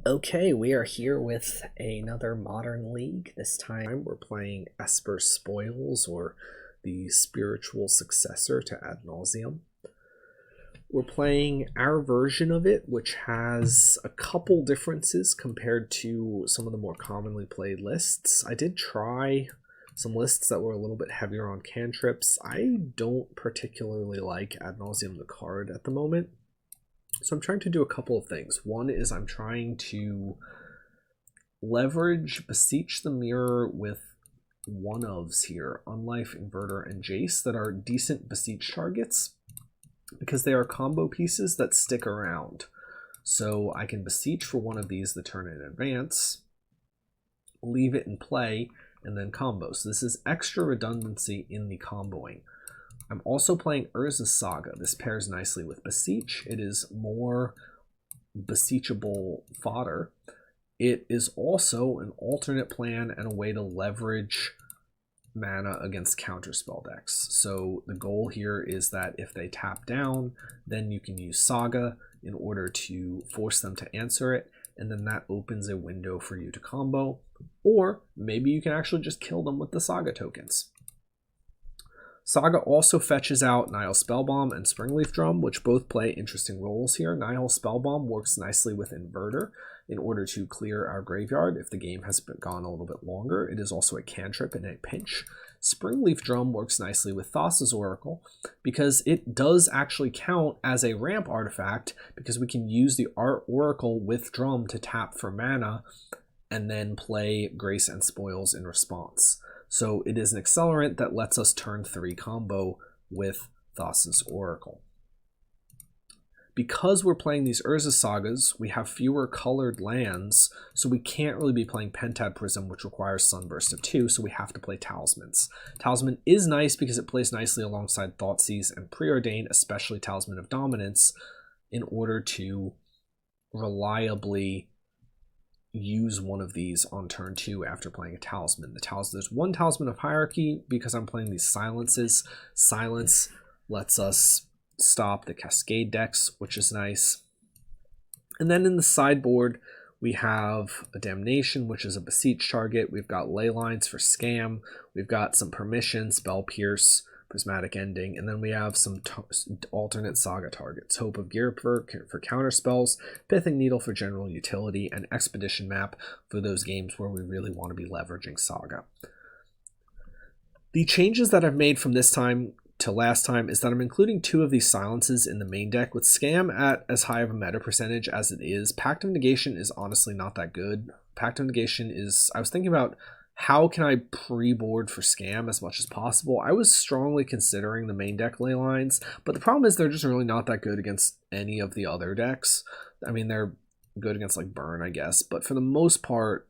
Okay, we are here with another Modern League. This time we're playing Esper Spoils, or the spiritual successor to Ad Nauseam. We're playing our version of it, which has a couple differences compared to some of the more commonly played lists. I did try some lists that were a little bit heavier on cantrips. I don't particularly like Ad Nauseam the card at the moment. So I'm trying to do a couple of things. One is I'm trying to leverage Beseech the Mirror with one-ofs here, Unlife, Inverter, and Jace, that are decent Beseech targets because they are combo pieces that stick around. So I can Beseech for one of these the turn in advance, leave it in play, and then combo. So this is extra redundancy in the comboing. I'm also playing Urza's Saga. This pairs nicely with Beseech. It is more Beseechable fodder. It is also an alternate plan and a way to leverage mana against counterspell decks. So the goal here is that if they tap down, then you can use Saga in order to force them to answer it, and then that opens a window for you to combo. Or maybe you can actually just kill them with the Saga tokens. Saga also fetches out Nihil Spellbomb and Springleaf Drum, which both play interesting roles here. Nihil Spellbomb works nicely with Inverter in order to clear our graveyard if the game has gone a little bit longer. It is also a cantrip in a pinch. Springleaf Drum works nicely with Thassa's Oracle because it does actually count as a ramp artifact, because we can use the Oracle with Drum to tap for mana and then play Grace and Spoils in response. So it is an accelerant that lets us turn 3 combo with Thassa's Oracle. Because we're playing these Urza Sagas, we have fewer colored lands, so we can't really be playing Pentad Prism, which requires Sunburst of 2, so we have to play Talismans. Talisman is nice because it plays nicely alongside Thoughtseize and Preordain, especially Talisman of Dominance, in order to reliably use one of these on turn 2 after playing a talisman. There's one Talisman of Hierarchy because I'm playing these silences. Silence lets us stop the Cascade decks, which is nice. And then in the sideboard, we have a Damnation, which is a Beseech target. We've got Ley Lines for Scam. We've got some Permission, Spell Pierce, Prismatic Ending, and then we have some alternate Saga targets. Hope of Gear for counter spells, Pithing Needle for general utility, and Expedition Map for those games where we really want to be leveraging Saga. The changes that I've made from this time to last time is that I'm including 2 of these silences in the main deck. With Scam at as high of a meta percentage as it is, Pact of Negation is honestly not that good. Pact of Negation is, I was thinking about how can I pre-board for Scam as much as possible. I was strongly considering the main deck Ley Lines, but the problem is they're just really not that good against any of the other decks. I mean, they're good against like Burn, I guess, but for the most part,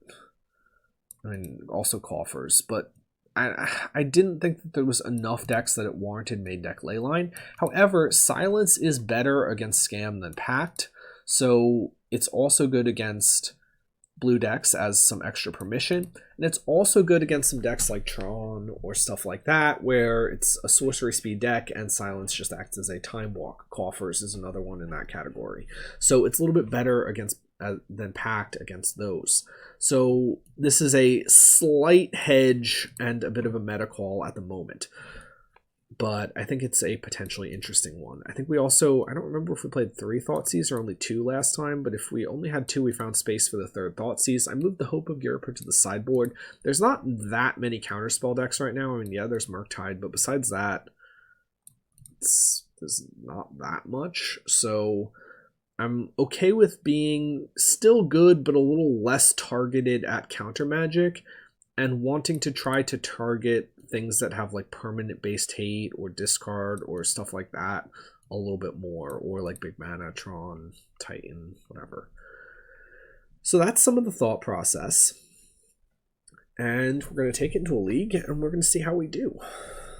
I mean, also Coffers, but I didn't think that there was enough decks that it warranted main deck Leyline. However, Silence is better against Scam than Pact, so it's also good against blue decks as some extra permission, and it's also good against some decks like Tron or stuff like that, where it's a sorcery speed deck and Silence just acts as a time walk. Coffers is another one in that category, so it's a little bit better against than Pact against those. So this is a slight hedge and a bit of a meta call at the moment, but I think it's a potentially interesting one. I think we also, I don't remember if we played 3 Thoughtseize or only 2 last time, but if we only had 2, we found space for the 3rd Thoughtseize. I moved the Hope of Gyrupa to the sideboard. There's not that many counterspell decks right now. I mean, yeah, there's Murktide, but besides that, there's not that much. So I'm okay with being still good, but a little less targeted at counter magic, and wanting to try to target things that have like permanent based hate or discard or stuff like that a little bit more, or like big mana, Tron, Titan, whatever. So that's some of the thought process, and we're going to take it into a league and we're going to see how we do.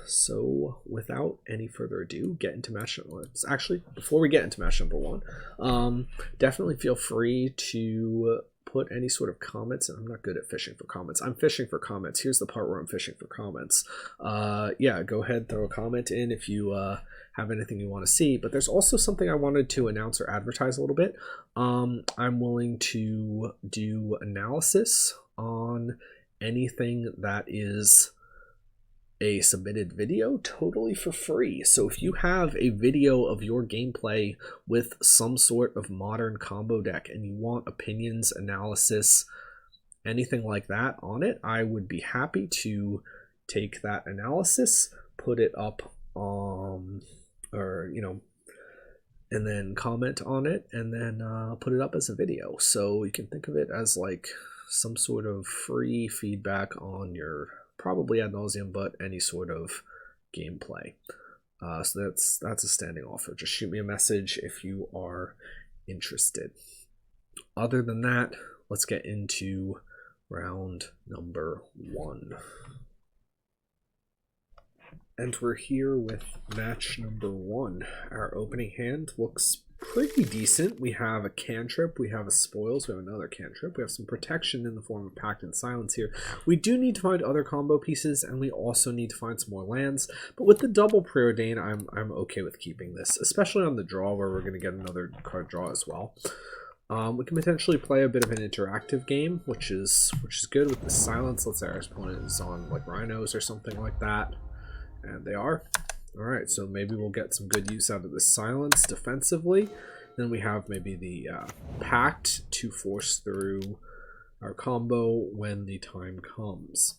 So without any further ado, get into match number one. Actually, before we get into match number 1, definitely feel free to put any sort of comments, and I'm not good at fishing for comments. I'm fishing for comments. Here's the part where I'm fishing for comments. Yeah, go ahead, throw a comment in if you have anything you want to see. But there's also something I wanted to announce or advertise a little bit. I'm willing to do analysis on anything that is a submitted video totally for free. So if you have a video of your gameplay with some sort of modern combo deck and you want opinions, analysis, anything like that on it, I would be happy to take that analysis, put it up or you know, and then comment on it, and then put it up as a video. So you can think of it as like some sort of free feedback on your, probably ad nauseam, but any sort of gameplay. So that's a standing offer. Just shoot me a message if you are interested. Other than that, let's get into round number 1. And we're here with match number 1. Our opening hand looks pretty decent. We have a cantrip, we have a spoils, we have another cantrip, we have some protection in the form of Pact and Silence here. We do need to find other combo pieces, and we also need to find some more lands. But with the double Preordain, I'm okay with keeping this, especially on the draw where we're going to get another card draw as well. We can potentially play a bit of an interactive game, which is good with the Silence. Let's say our opponent is on like Rhinos or something like that. And they are. Alright, so maybe we'll get some good use out of the Silence defensively. Then we have maybe the Pact to force through our combo when the time comes.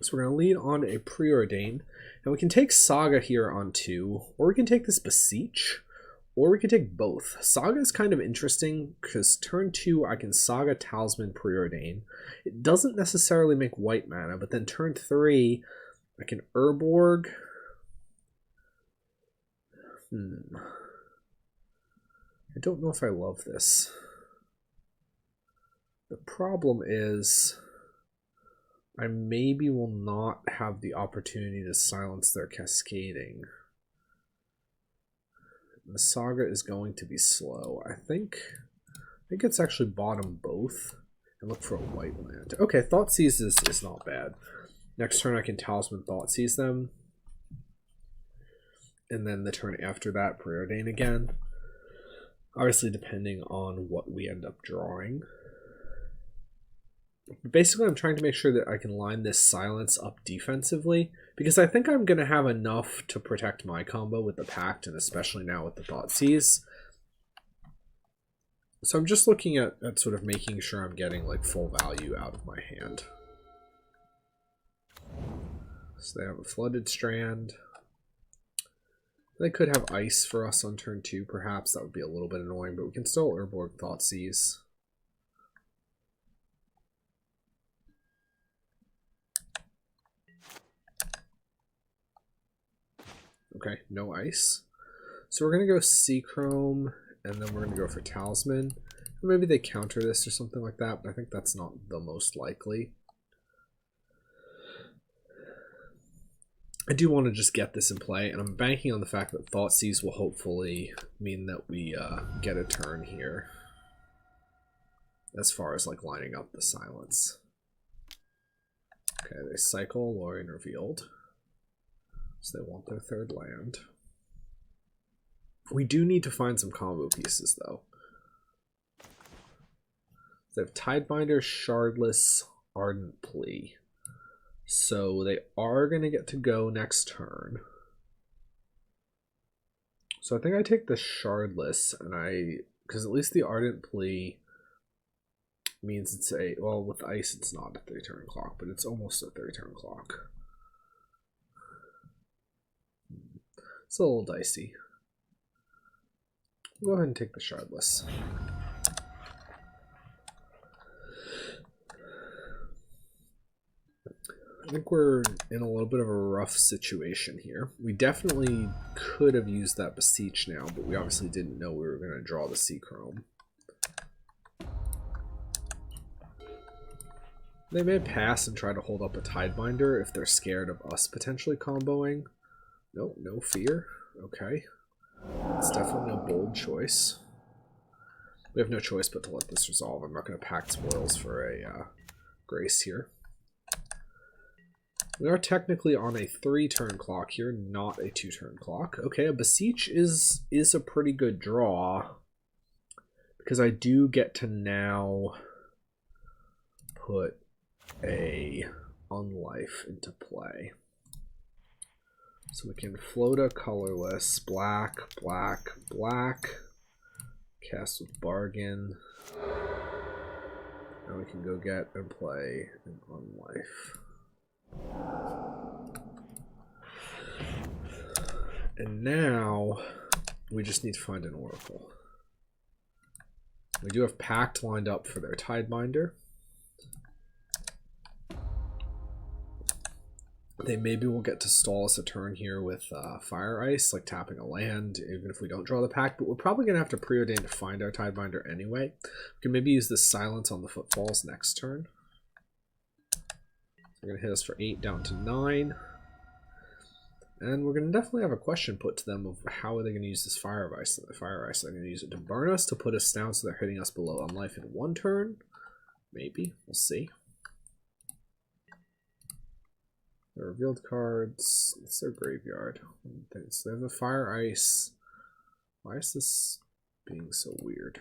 So we're going to lead on a Preordain. And we can take Saga here on 2, or we can take this Beseech, or we can take both. Saga is kind of interesting because turn 2 I can Saga, Talisman, Preordain. It doesn't necessarily make white mana, but then turn 3 I can Urborg. I don't know if I love this. The problem is I maybe will not have the opportunity to silence their cascading. The Saga is going to be slow. I think it's actually bottom both and look for a white land. Okay, Thoughtseize is not bad. Next turn I can Talisman Thoughtseize them. And then the turn after that, Preordain again. Obviously depending on what we end up drawing. Basically I'm trying to make sure that I can line this Silence up defensively, because I think I'm going to have enough to protect my combo with the Pact, and especially now with the Thoughtseize. So I'm just looking at sort of making sure I'm getting like full value out of my hand. So they have a Flooded Strand. They could have Ice for us on turn 2, perhaps. That would be a little bit annoying, but we can still Urborg Thoughtseize. Okay, no Ice. So we're going to go Seachrome, and then we're going to go for Talisman. Or maybe they counter this or something like that, but I think that's not the most likely. I do want to just get this in play, and I'm banking on the fact that Thoughtseize will hopefully mean that we get a turn here. As far as like lining up the Silence. Okay, they cycle Lorien Revealed. So they want their 3rd land. We do need to find some combo pieces though. They have Tidebinder, Shardless, Ardent Plea. So they are going to get to go next turn. So I think I take the Shardless, and because at least the Ardent Plea means it's a, well, with Ice it's not a 3-turn clock, but it's almost a 3-turn clock. It's a little dicey. We'll go ahead and take the Shardless. I think we're in a little bit of a rough situation here. We definitely could have used that Beseech now, but we obviously didn't know we were going to draw the Seachrome. They may pass and try to hold up a Tidebinder if they're scared of us potentially comboing. Nope, no fear. Okay. It's definitely a bold choice. We have no choice but to let this resolve. I'm not going to pact spoils for a grace here. We are technically on a 3-turn clock here, not a 2-turn clock. Okay, a Beseech is a pretty good draw, because I do get to now put a Unlife into play. So we can float a colorless, black, black, black, cast with Bargain. Now we can go get and play an Unlife. And now we just need to find an Oracle. We do have Pact lined up for their Tidebinder. They maybe will get to stall us a turn here with Fire Ice, like tapping a land, even if we don't draw the Pact, but we're probably going to have to preordain to find our Tidebinder anyway. We can maybe use this Silence on the Footfalls next turn. They're going to hit us for 8 down to 9. And we're going to definitely have a question put to them of how are they going to use this Fire Ice. Fire Ice, they're going to use it to burn us, to put us down so they're hitting us below Unlife in 1 turn. Maybe. We'll see. The revealed cards. It's their graveyard. So they have a Fire Ice. Why is this being so weird?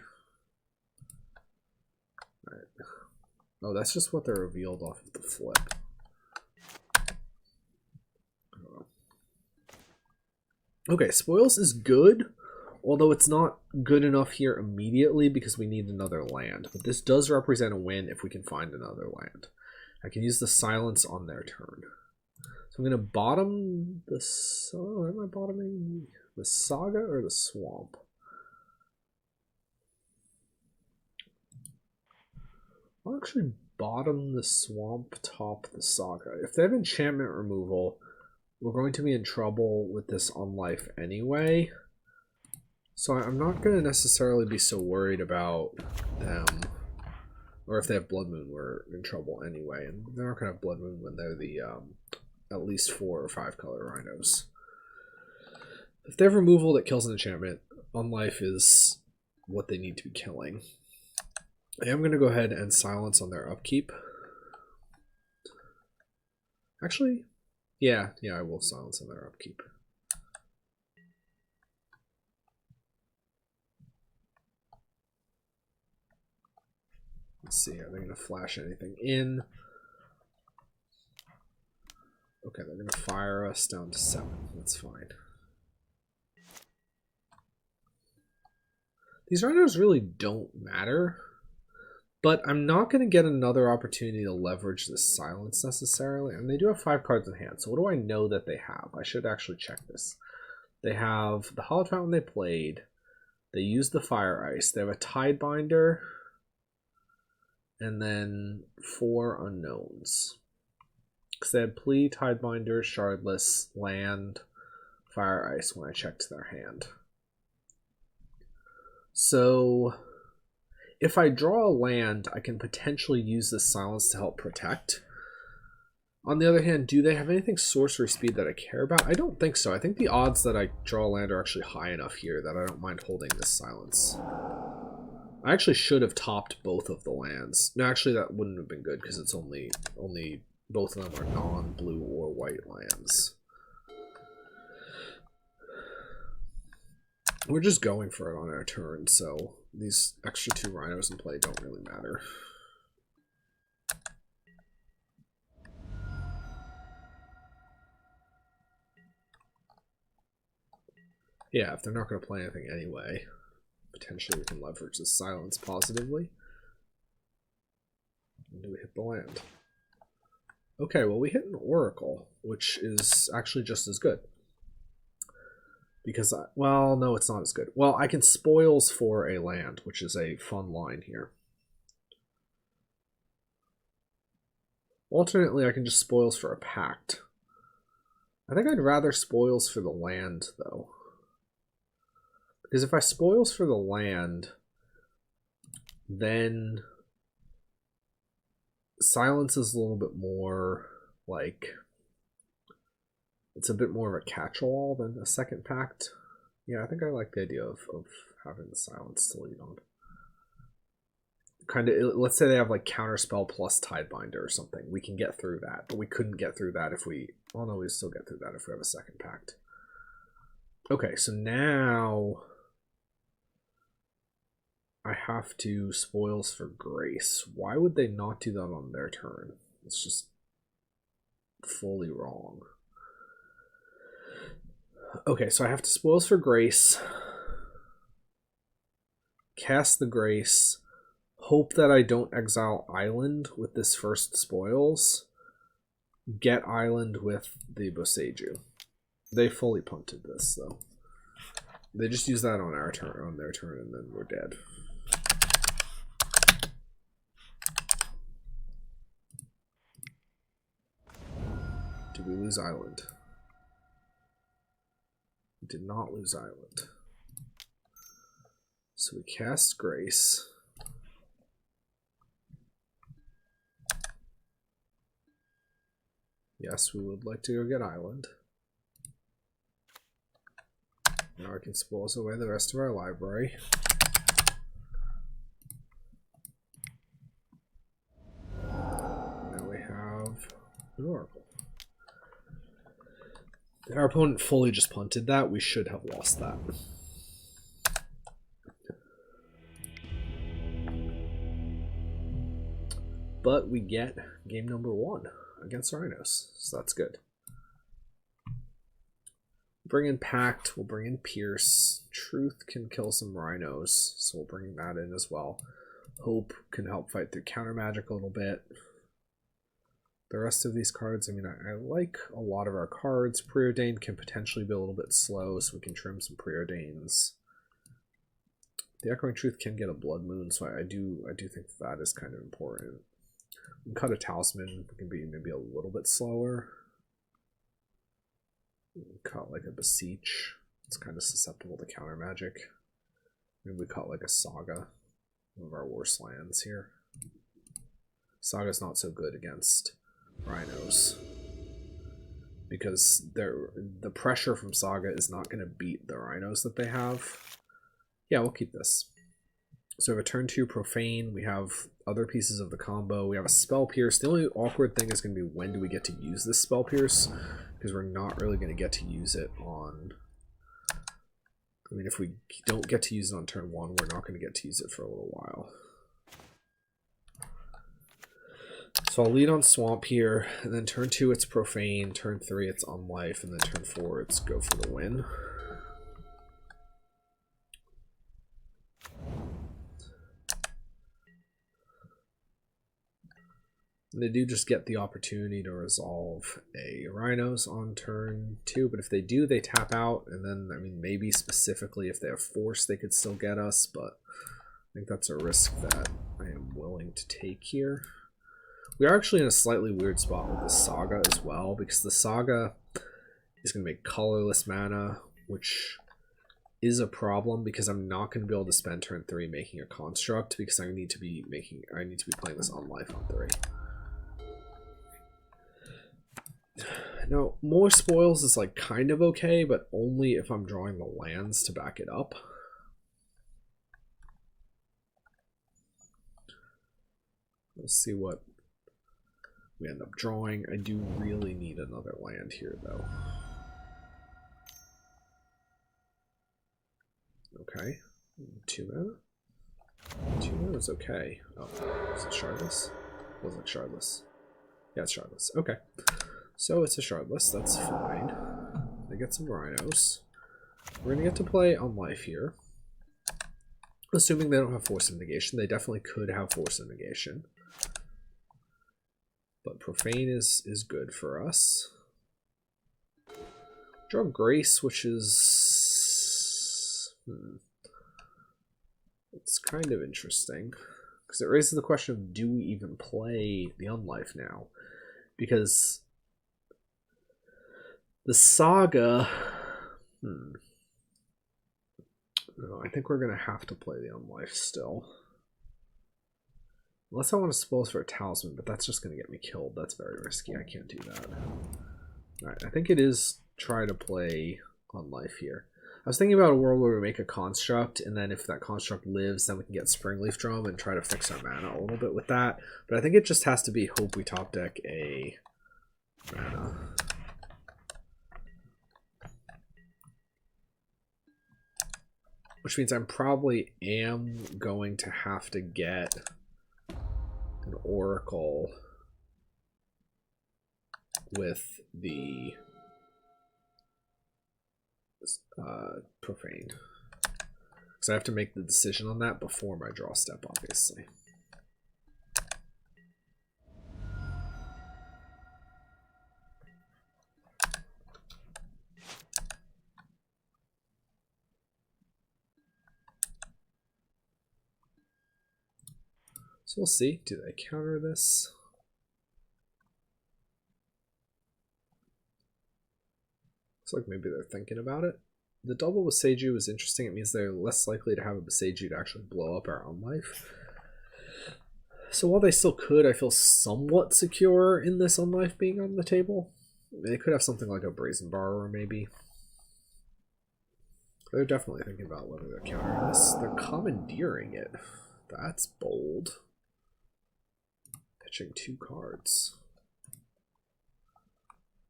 Alright. Oh, that's just what they're revealed off of the flip. Okay, Spoils is good, although it's not good enough here immediately because we need another land. But this does represent a win if we can find another land. I can use the Silence on their turn. So I'm going to bottom the... Oh, am I bottoming the Saga or the Swamp? I'll actually bottom the Swamp, top the Saga. If they have enchantment removal, we're going to be in trouble with this Unlife anyway. So I'm not going to necessarily be so worried about them. Or if they have Blood Moon, we're in trouble anyway. And they're not going to have Blood Moon when they're the at least 4 or 5 color Rhinos. If they have removal that kills an enchantment, Unlife is what they need to be killing. I am going to go ahead and Silence on their upkeep. Actually... Yeah, I will Silence on their upkeep. Let's see, are they going to flash anything in? Okay, they're going to fire us down to 7. That's fine. These Rhinos really don't matter. But I'm not going to get another opportunity to leverage this Silence necessarily. And they do have 5 cards in hand. So what do I know that they have? I should actually check this. They have the Hollow Fountain they played. They use the Fire Ice. They have a Tidebinder. And then 4 unknowns. Because they had Plea, Tidebinder, Shardless, Land, Fire Ice when I checked their hand. So... if I draw a land, I can potentially use this Silence to help protect. On the other hand, do they have anything sorcery speed that I care about? I don't think so. I think the odds that I draw a land are actually high enough here that I don't mind holding this Silence. I actually should have topped both of the lands. No, actually that wouldn't have been good because it's only both of them are non-blue or white lands. We're just going for it on our turn, so these extra 2 Rhinos in play don't really matter. Yeah, if they're not going to play anything anyway, potentially we can leverage the Silence positively. And do we hit the land? Okay, well we hit an Oracle, which is actually just as good. Because, well, no, it's not as good. Well, I can Spoils for a land, which is a fun line here. Alternately, I can just Spoils for a Pact. I think I'd rather Spoils for the land, though. Because if I Spoils for the land, then Silence is a little bit more, like... it's a bit more of a catch-all than a second Pact. Yeah, I think I like the idea of having the Silence to lead on. kind of, let's say they have like Counterspell plus Tidebinder or something. We can get through that, but we couldn't get through that if we, well no, we still get through that if we have a second pact. Okay, so now I have to Spoils for Grace. Why would they not do that on their turn? It's just fully wrong. Okay, so I have to Spoils for Grace, cast the Grace, hope that I don't exile Island with this first Spoils, get Island with the Beseech. They fully punted this, though. They just use that on our turn, on their turn, and then we're dead. Did we lose Island? We did not lose Island. So we cast Grace. Yes, we would like to go get Island. Now I can Spoils away the rest of our library. Now we have an Oracle. Our opponent fully just punted that. We should have lost that. But we get game number 1 against Rhinos, so that's good. Bring in Pact, we'll bring in Pierce. Truth can kill some Rhinos, so we'll bring that in as well. Hope can help fight through counter magic a little bit. The rest of these cards, I mean, I like a lot of our cards. Preordained can potentially be a little bit slow, so we can trim some Preordains. The Echoing Truth can get a Blood Moon, so I do think that is kind of important. We can cut a Talisman, we can be maybe a little bit slower. Cut like a Beseech, it's kind of susceptible to counter magic. Maybe we cut like a Saga, one of our worst lands here. Saga's not so good against Rhinos because the pressure from Saga is not going to beat the Rhinos that they have. Yeah, we'll keep this. So we have a turn 2 Profane, we have other pieces of the combo, we have a Spell Pierce. The only awkward thing is going to be when do we get to use this Spell Pierce, because we're not really going to get to use it on... I mean, if we don't get to use it on turn 1, we're not going to get to use it for a little while. So I'll lead on Swamp here, and then turn 2 it's Profane, turn 3 it's Unlife, and then turn 4 it's Go for the Win. And they do just get the opportunity to resolve a Rhinos on turn 2, but if they do, they tap out, and then, I mean, maybe specifically if they have Force, they could still get us, but I think that's a risk that I am willing to take here. We are actually in a slightly weird spot with the Saga as well, because the Saga is going to make colorless mana, which is a problem because I'm not going to be able to spend turn 3 making a construct, because I need to be playing this on life on 3. Now, more Spoils is like kind of okay, but only if I'm drawing the lands to back it up. Let's see what we end up drawing. I do really need another land here, though. Okay. 2 mana? 2 mana is okay. Oh, is it Shardless? Was it Shardless? Yeah, it's Shardless. Okay. So it's a Shardless, that's fine. They get some Rhinos. We're going to get to play on life here. Assuming they don't have Force of Negation. They definitely could have Force of Negation. But Profane is good for us. Draw Grace, which is... It's kind of interesting. Because it raises the question of, do we even play the Unlife now? Because... the Saga, no, I think we're going to have to play the Unlife still. Unless I want to Spoils for a Talisman, but that's just going to get me killed. That's very risky. I can't do that. Alright, I think it is try to play Unlife here. I was thinking about a world where we make a construct, and then if that construct lives, then we can get Springleaf Drum and try to fix our mana a little bit with that. But I think it just has to be hope we top deck a mana. Which means I probably am going to have to get an Oracle with the Profane. Because I have to make the decision on that before my draw step, obviously. So we'll see. Do they counter this? Looks like maybe they're thinking about it. The double Beseech is interesting. It means they're less likely to have a Beseech to actually blow up our own life. So while they still could, I feel somewhat secure in this unlife being on the table. They could have something like a Brazen Borrower, maybe. They're definitely thinking about whether they're countering this. They're commandeering it. That's bold. Pitching 2 cards.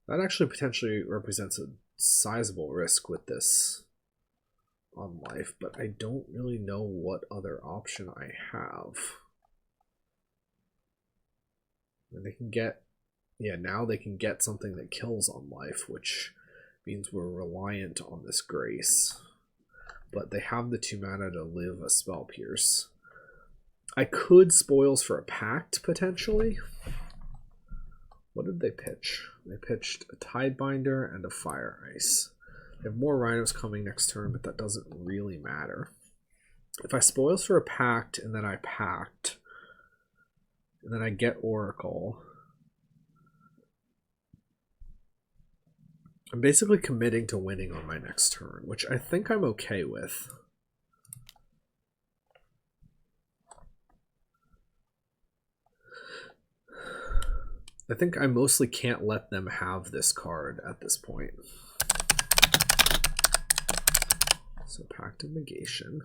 That actually potentially represents a sizable risk with this on life, but I don't really know what other option I have. And they can get, yeah, now they can get something that kills on life, which means we're reliant on this Grace. But they have the 2 mana to live a Spell Pierce. I could Spoils for a Pact, potentially. What did they pitch? They pitched a Tidebinder and a Fire Ice. They have more Rhinos coming next turn, but that doesn't really matter. If I Spoils for a Pact, and then I Pact, and then I get Oracle, I'm basically committing to winning on my next turn, which I think I'm okay with. I think I mostly can't let them have this card at this point. So Pact of Negation.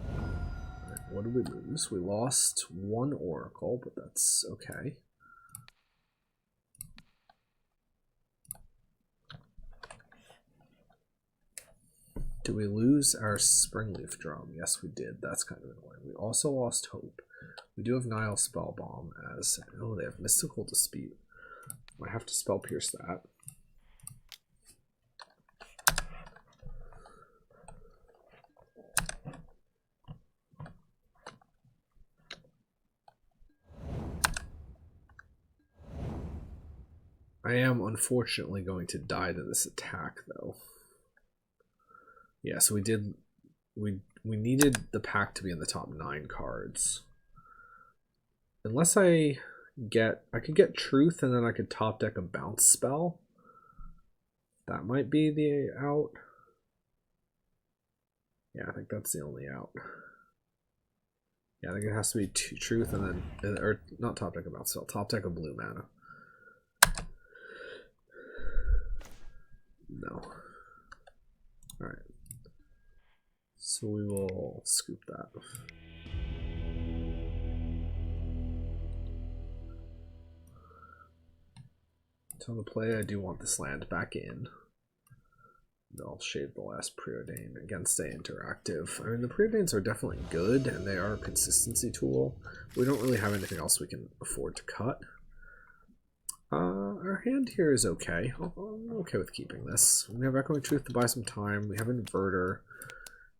Right, what did we lose? We lost 1 Oracle, but that's okay. Did we lose our Springleaf Drum? Yes, we did. That's kind of annoying. We also lost Hope. We do have Nile Spellbomb as... Oh, they have Mystical Dispute. I have to Spell Pierce that. I am unfortunately going to die to this attack, though. Yeah, so we did... We needed the pack to be in the top 9 cards. Unless I could get Truth and then I could top deck a bounce spell. That might be the out. Yeah, I think that's the only out. Yeah, I think it has to be Truth and then, or not top deck a bounce spell, top deck a blue mana. No. Alright. So we will scoop that. So on the play, I do want this land back in. I'll shade the last Preordain again, stay interactive. I mean, the Preordains are definitely good, and they are a consistency tool. We don't really have anything else we can afford to cut. Our hand here is okay. I'm okay with keeping this. We have Echoing Truth to buy some time. We have Inverter.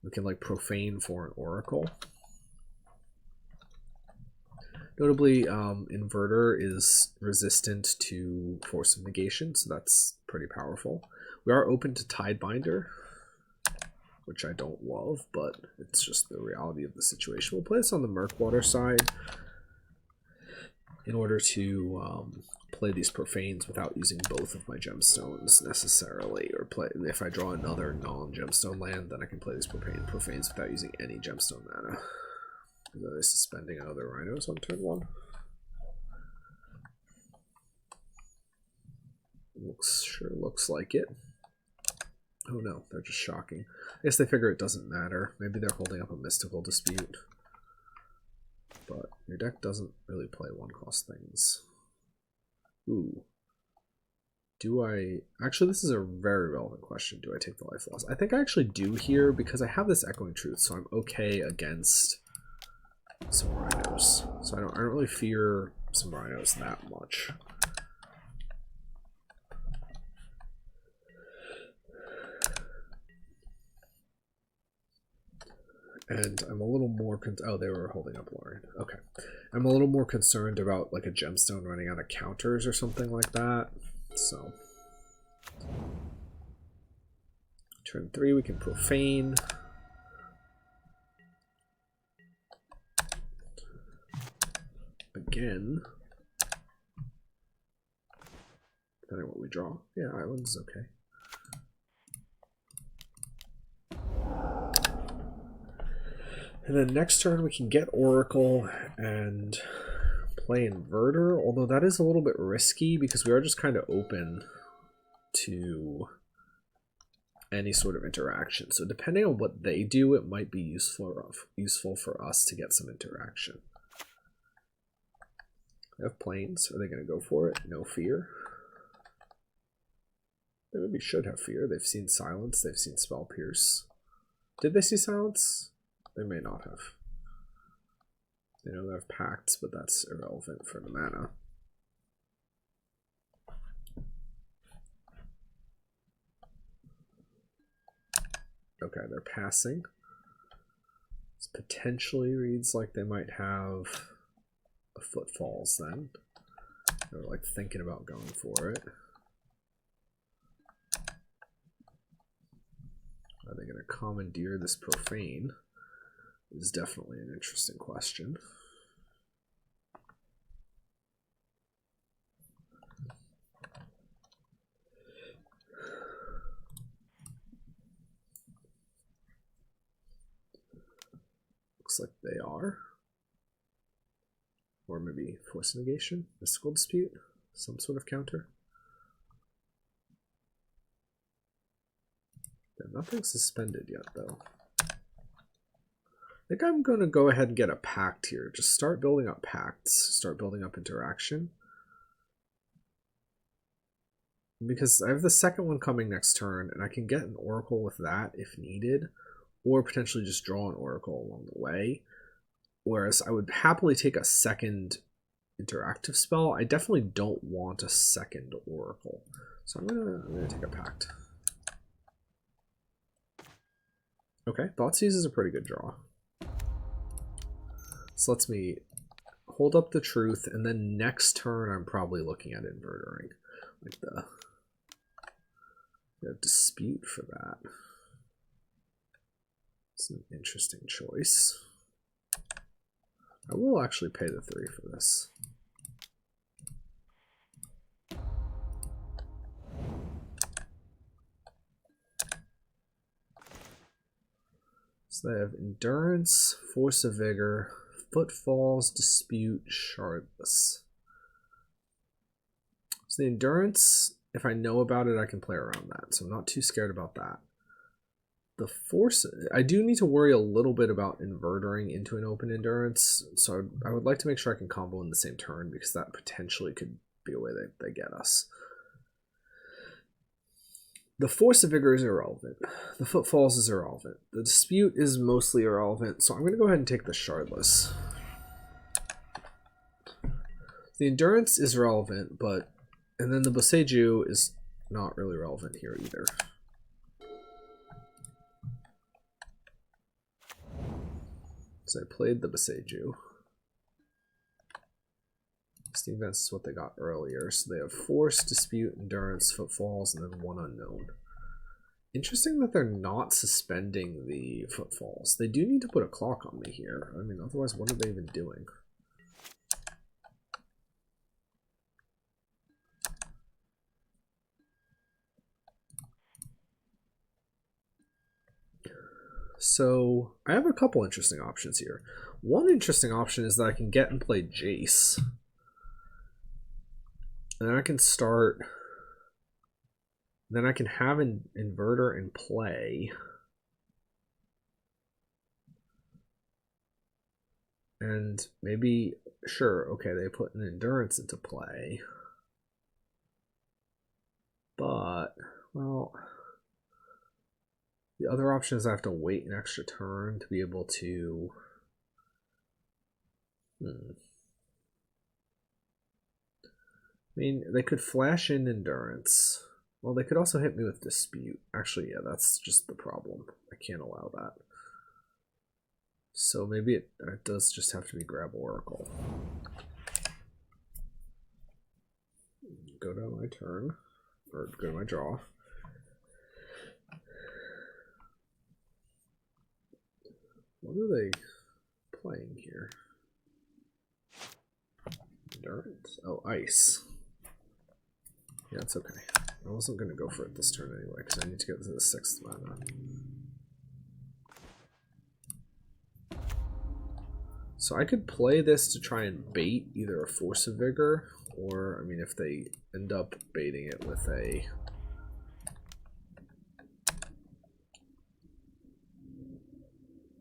We can like Profane for an Oracle. Notably, Inverter is resistant to Force of Negation, so that's pretty powerful. We are open to Tidebinder, which I don't love, but it's just the reality of the situation. We'll play this on the Murkwater side in order to play these Profanes without using both of my gemstones necessarily, or play if I draw another non-gemstone land, then I can play these Profanes without using any gemstone mana. Are they suspending another Rhinos on turn 1? Sure looks like it. Oh no, they're just shocking. I guess they figure it doesn't matter. Maybe they're holding up a mystical dispute. But your deck doesn't really play 1-cost things. Ooh. Do I... Actually, this is a very relevant question. Do I take the life loss? I think I actually do here because I have this Echoing Truth, so I'm okay against some Rhinos. So I don't really fear some Rhinos that much. And I'm a little more oh, they were holding up Lorien. Okay. I'm a little more concerned about like a gemstone running out of counters or something like that. So turn 3 we can profane. Again. Depending on what we draw. Yeah, island's okay. And then next turn we can get Oracle and play Inverter, although that is a little bit risky because we are just kind of open to any sort of interaction. So depending on what they do, it might be useful for us to get some interaction. They have planes. Are they going to go for it? No fear. They maybe should have fear. They've seen Silence. They've seen Spell Pierce. Did they see Silence? They may not have. They know they have Pacts, but that's irrelevant for the mana. Okay, they're passing. This potentially reads like they might have a Footfalls then. They're like thinking about going for it. Are they going to commandeer this Profane? Is definitely an interesting question. Looks like they are. Or maybe Force Negation, Mystical Dispute, some sort of counter. Yeah, nothing's suspended yet though. I think I'm going to go ahead and get a Pact here. Just start building up Pacts. Start building up interaction. Because I have the second one coming next turn, and I can get an Oracle with that if needed. Or potentially just draw an Oracle along the way. Whereas I would happily take a second interactive spell. I definitely don't want a second Oracle. So I'm gonna take a Pact. Okay, Thoughtseize is a pretty good draw. This lets me hold up the Truth, and then next turn I'm probably looking at Invertering. Like the Dispute for that. It's an interesting choice. I will actually pay the 3 for this. So they have Endurance, Force of Vigor, Footfalls, Dispute, Shardless. So the Endurance, if I know about it, I can play around that. So I'm not too scared about that. The Force, I do need to worry a little bit about Invertering into an open Endurance. So I would like to make sure I can combo in the same turn because that potentially could be a way they get us. The Force of Vigor is irrelevant. The Footfalls is irrelevant. The Dispute is mostly irrelevant, so I'm going to go ahead and take the Shardless. The Endurance is relevant, but... And then the Beseech is not really relevant here either. So I played the Beseech. Steam Vents is what they got earlier. So they have Force, Dispute, Endurance, Footfalls, and then one Unknown. Interesting that they're not suspending the Footfalls. They do need to put a clock on me here. I mean, otherwise, what are they even doing? So I have a couple interesting options here. One interesting option is that I can get and play Jace. And I can start Then I can have an inverter in play. And maybe, sure, okay, they put an endurance into play. But, well, the other option is I have to wait an extra turn to be able to... I mean, they could flash in endurance. Well, they could also hit me with dispute. Actually, yeah, that's just the problem. I can't allow that. So maybe it does just have to be grab Oracle. Go down my turn, or go to my draw. What are they playing here? Endurance? Oh, ice. Yeah, it's okay. I wasn't going to go for it this turn anyway, because I need to get to the 6th mana. So I could play this to try and bait either a Force of Vigor, or, I mean, if they end up baiting it with a...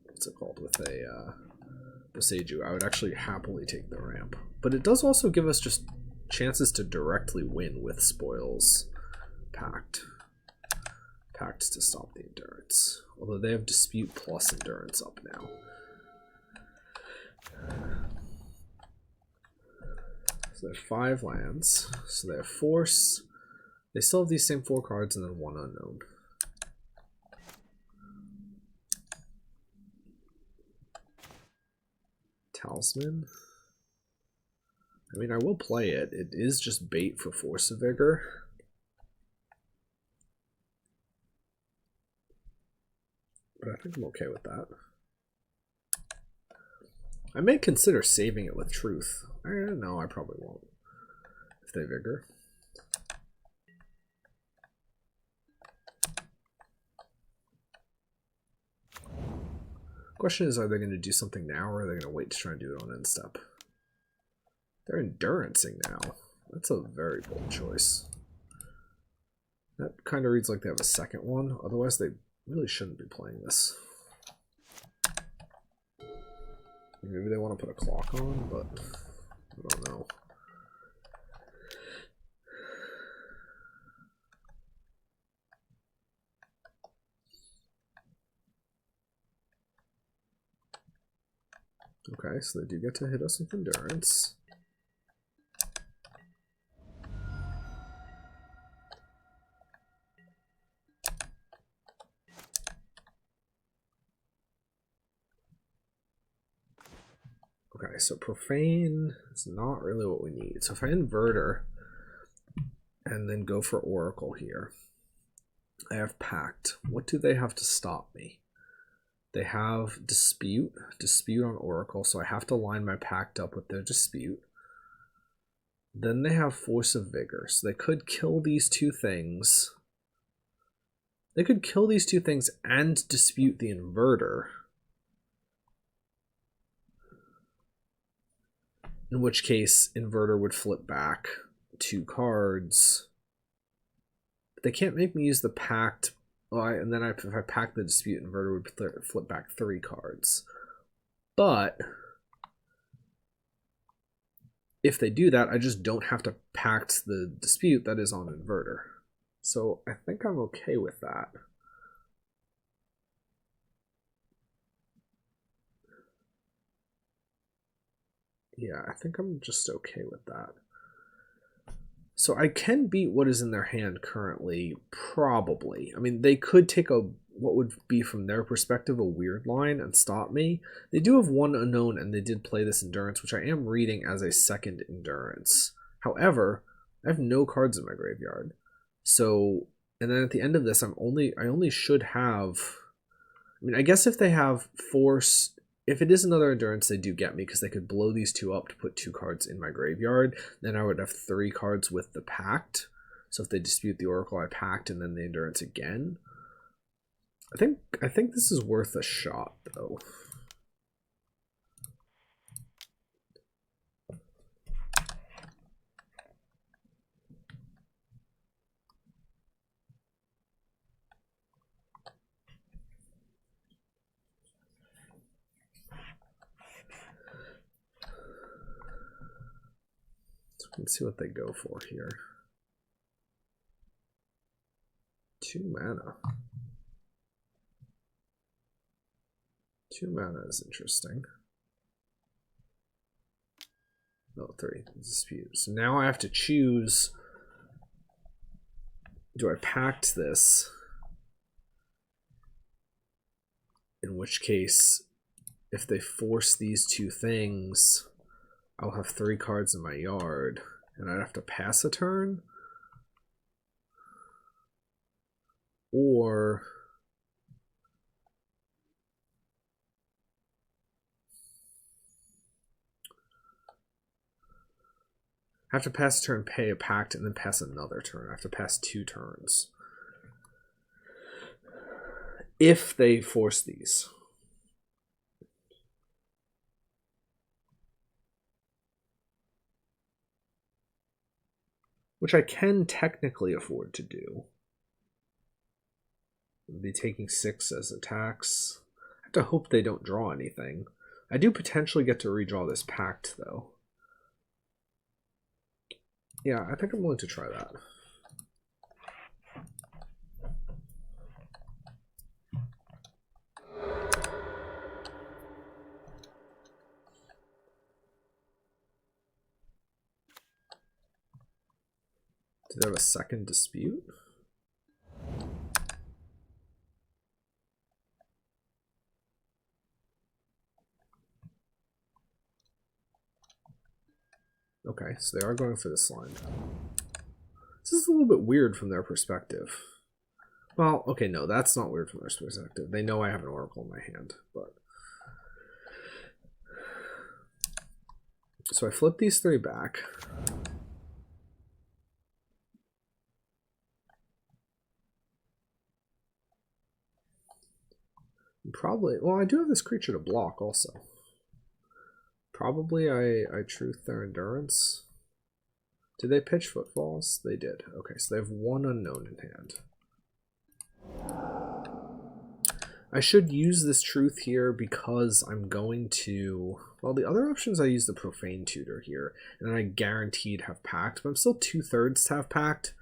what's it called? With a Beseech, I would actually happily take the ramp. But it does also give us just chances to directly win with Spoils Pact. Pact to stop the Endurance. Although they have Dispute plus Endurance up now. So they have 5 lands. So they have Force. They still have these same 4 cards and then 1 unknown. Talisman. I mean, I will play it. It is just bait for Force of Vigor. But I think I'm okay with that. I may consider saving it with Truth. I don't know, I probably won't. If they Vigor. Question is, are they going to do something now, or are they going to wait to try and do it on end step? They're endurancing now. That's a very bold choice. That kind of reads like they have a second one. Otherwise, they really shouldn't be playing this. Maybe they want to put a clock on, but I don't know. Okay, so they do get to hit us with endurance. Okay, so Profane is not really what we need. So if I Inverter and then go for Oracle here, I have Pact. What do they have to stop me? They have Dispute on Oracle, so I have to line my Pact up with their Dispute. Then they have Force of Vigor, so they could kill these two things. They could kill these two things and dispute the Inverter. In which case, Inverter would flip back 2 cards. But they can't make me use the Pact. Well, and then if I pack the Dispute, Inverter would flip back 3 cards. But if they do that, I just don't have to pact the Dispute that is on Inverter. So I think I'm okay with that. Yeah, I think I'm just okay with that. So I can beat what is in their hand currently, probably. I mean, they could take what would be from their perspective a weird line and stop me. They do have 1 unknown, and they did play this Endurance, which I am reading as a second Endurance. However, I have no cards in my graveyard. So, and then at the end of this, I only should have... I mean, I guess if they have Force... If it is another Endurance, they do get me, because they could blow these 2 up to put 2 cards in my graveyard. Then I would have 3 cards with the Pact. So if they dispute the Oracle, I Pact, and then the Endurance again. I think this is worth a shot, though. Let's see what they go for here. 2 mana. 2 mana is interesting. No, 3. Dispute. So now I have to choose. Do I pact this? In which case, if they force these 2 things, I'll have 3 cards in my yard, and I'd have to pass a turn? Or I have to pass a turn, pay a pact, and then pass another turn. I have to pass 2 turns. If they force these. Which I can technically afford to do. I'll be taking 6 as attacks. I have to hope they don't draw anything. I do potentially get to redraw this pact, though. Yeah, I think I'm willing to try that. Did they have a second dispute? Okay, so they are going for this line. This is a little bit weird from their perspective. Well, okay, no, that's not weird from their perspective. They know I have an oracle in my hand, but... So I flip these 3 back. Probably, well, I do have this creature to block also. Probably I truth their endurance. Did they pitch footfalls? They did. Okay, so they have 1 unknown in hand. I should use this truth here because I'm going to... Well, the other options I use the Profane Tutor here, and then I guaranteed have Pact, but I'm still 2/3 to have Pact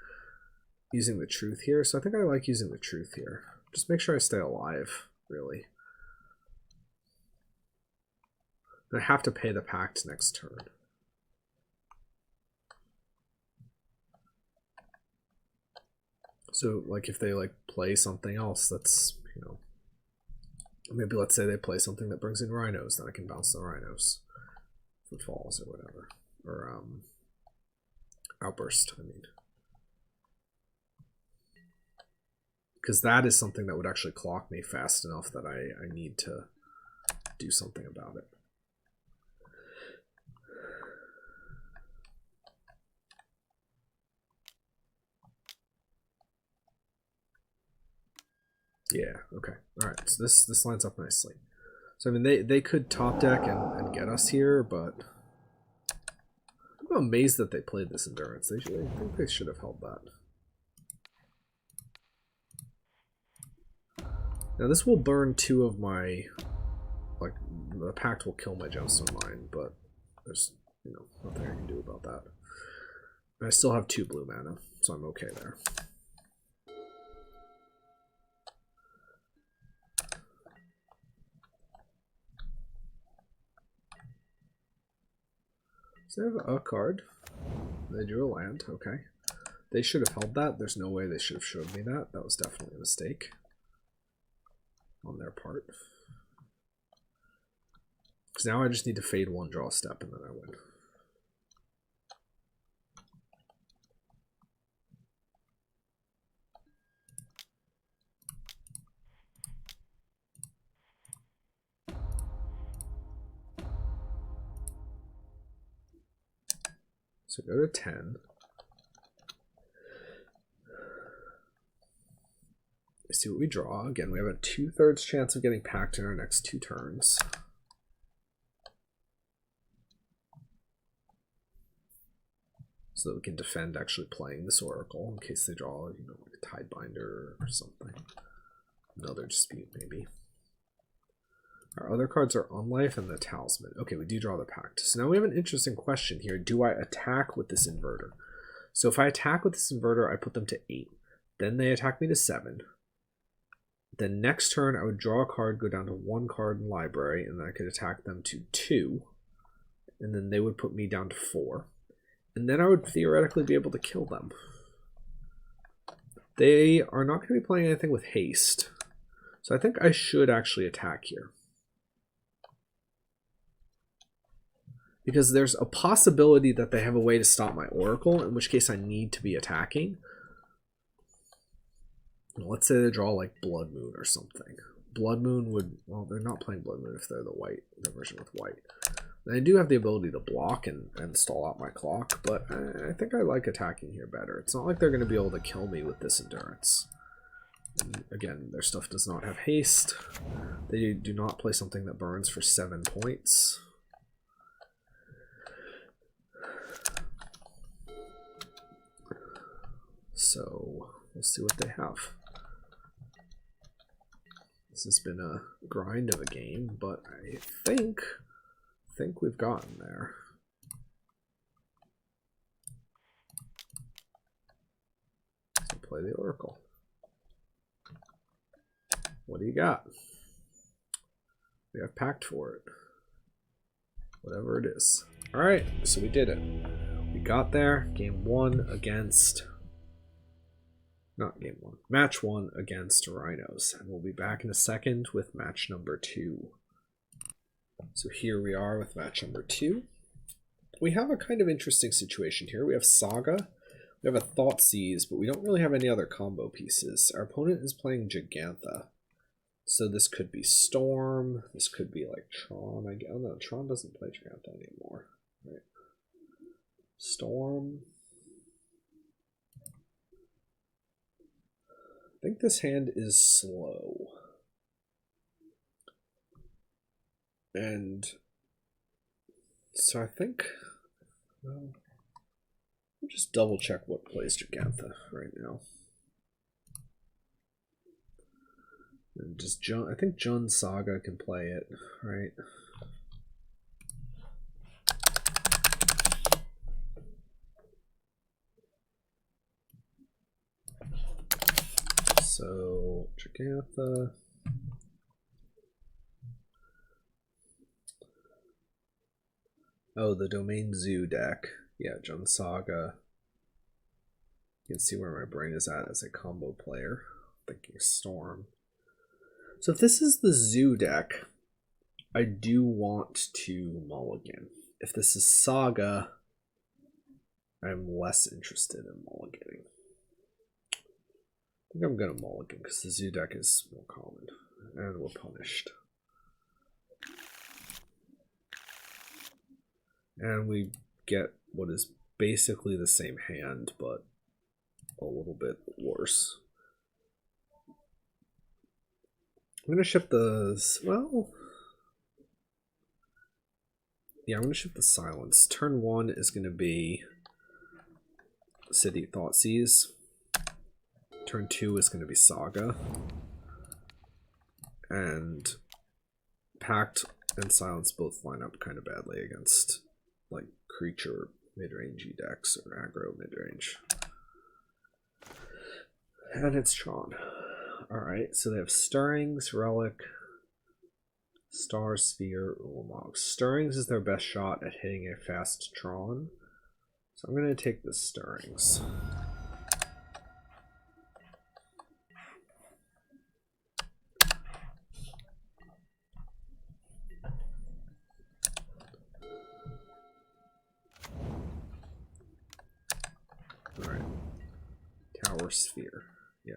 using the truth here, so I think I like using the truth here. Just make sure I stay alive, really. And I have to pay the Pact next turn. So, like, if they, like, play something else that's, you know... Maybe let's say they play something that brings in Rhinos, then I can bounce the Rhinos. Footfalls or whatever. Or, Outburst, I mean. Because that is something that would actually clock me fast enough that I need to do something about it. Yeah, okay. Alright, so this lines up nicely. So, I mean, they could top deck and get us here, but I'm amazed that they played this Endurance. I think they should have held that. Now, this will burn 2 of my... Like, the Pact will kill my Gemstone Mine, but there's, you know, nothing I can do about that. And I still have 2 blue mana, so I'm okay there. So they have a card. They drew a land. Okay. They should have held that. There's no way they should have showed me that. That was definitely a mistake on their part. Because now I just need to fade 1, draw a step, and then I win. So go to 10. Let's see what we draw. Again, we have a 2/3 chance of getting packed in our next 2 turns. So that we can defend actually playing this Oracle in case they draw, you know, like a Tidebinder or something. Another dispute, maybe. Our other cards are Unlife and the Talisman. Okay, we do draw the Pact. So now we have an interesting question here. Do I attack with this inverter? So if I attack with this inverter, I put them to 8. Then they attack me to 7. Then next turn, I would draw a card, go down to 1 card in library, and then I could attack them to 2. And then they would put me down to 4. And then I would theoretically be able to kill them. They are not going to be playing anything with haste. So I think I should actually attack here. Because there's a possibility that they have a way to stop my Oracle, in which case I need to be attacking. Let's say they draw like Blood Moon or something. Blood Moon would, well, they're not playing Blood Moon if they're the version with white. And I do have the ability to block and stall out my clock, but I think I like attacking here better. It's not like they're going to be able to kill me with this endurance. And again, their stuff does not have haste. They do not play something that burns for 7 points. So we'll see what they have. This has been a grind of a game, but I think we've gotten there. So play the Oracle. What do you got? We have Pact for it. Whatever it is. Alright, so we did it. We got there. Game 1 against... Not game 1. Match 1 against Rhinos. And we'll be back in a second with match number 2. So here we are with match number 2. We have a kind of interesting situation here. We have Saga. We have a Thoughtseize, but we don't really have any other combo pieces. Our opponent is playing Gigantha. So this could be Storm. This could be like Tron. Oh no, Tron doesn't play Gigantha anymore. Right. Storm. I think this hand is slow. And so I think, well, I'll just double check what plays Gigantha right now. And just Jun, I think Jun Saga can play it, right? So Gigantha. Oh, the Domain Zoo deck. Yeah, Jun Saga. You can see where my brain is at as a combo player. Thinking Storm. So if this is the Zoo deck, I do want to mulligan. If this is Saga, I'm less interested in mulliganing. I think I'm going to mulligan because the Zoo deck is more common. And we're punished. And we get what is basically the same hand, but a little bit worse. I'm going to ship the... well... yeah, I'm going to ship the Silence. Turn 1 is going to be City Thoughtseize. Turn 2 is going to be Saga. And Pact and Silence both line up kind of badly against like creature mid-rangey decks or aggro mid-range. And it's Tron. Alright, so they have Stirrings, Relic, Star Sphere, Ulamog. Stirrings is their best shot at hitting a fast Tron. So I'm going to take the Stirrings. Alright. Tower Sphere. Yeah.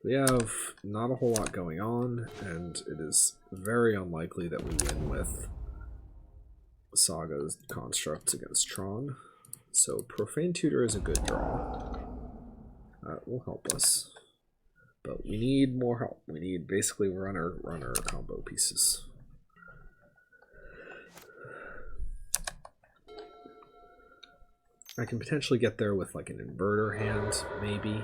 We have not a whole lot going on, and it is very unlikely that we win with Saga's constructs against Tron. So Profane Tutor is a good draw. That will help us. But we need more help. We need basically runner combo pieces. I can potentially get there with like an inverter hand, maybe.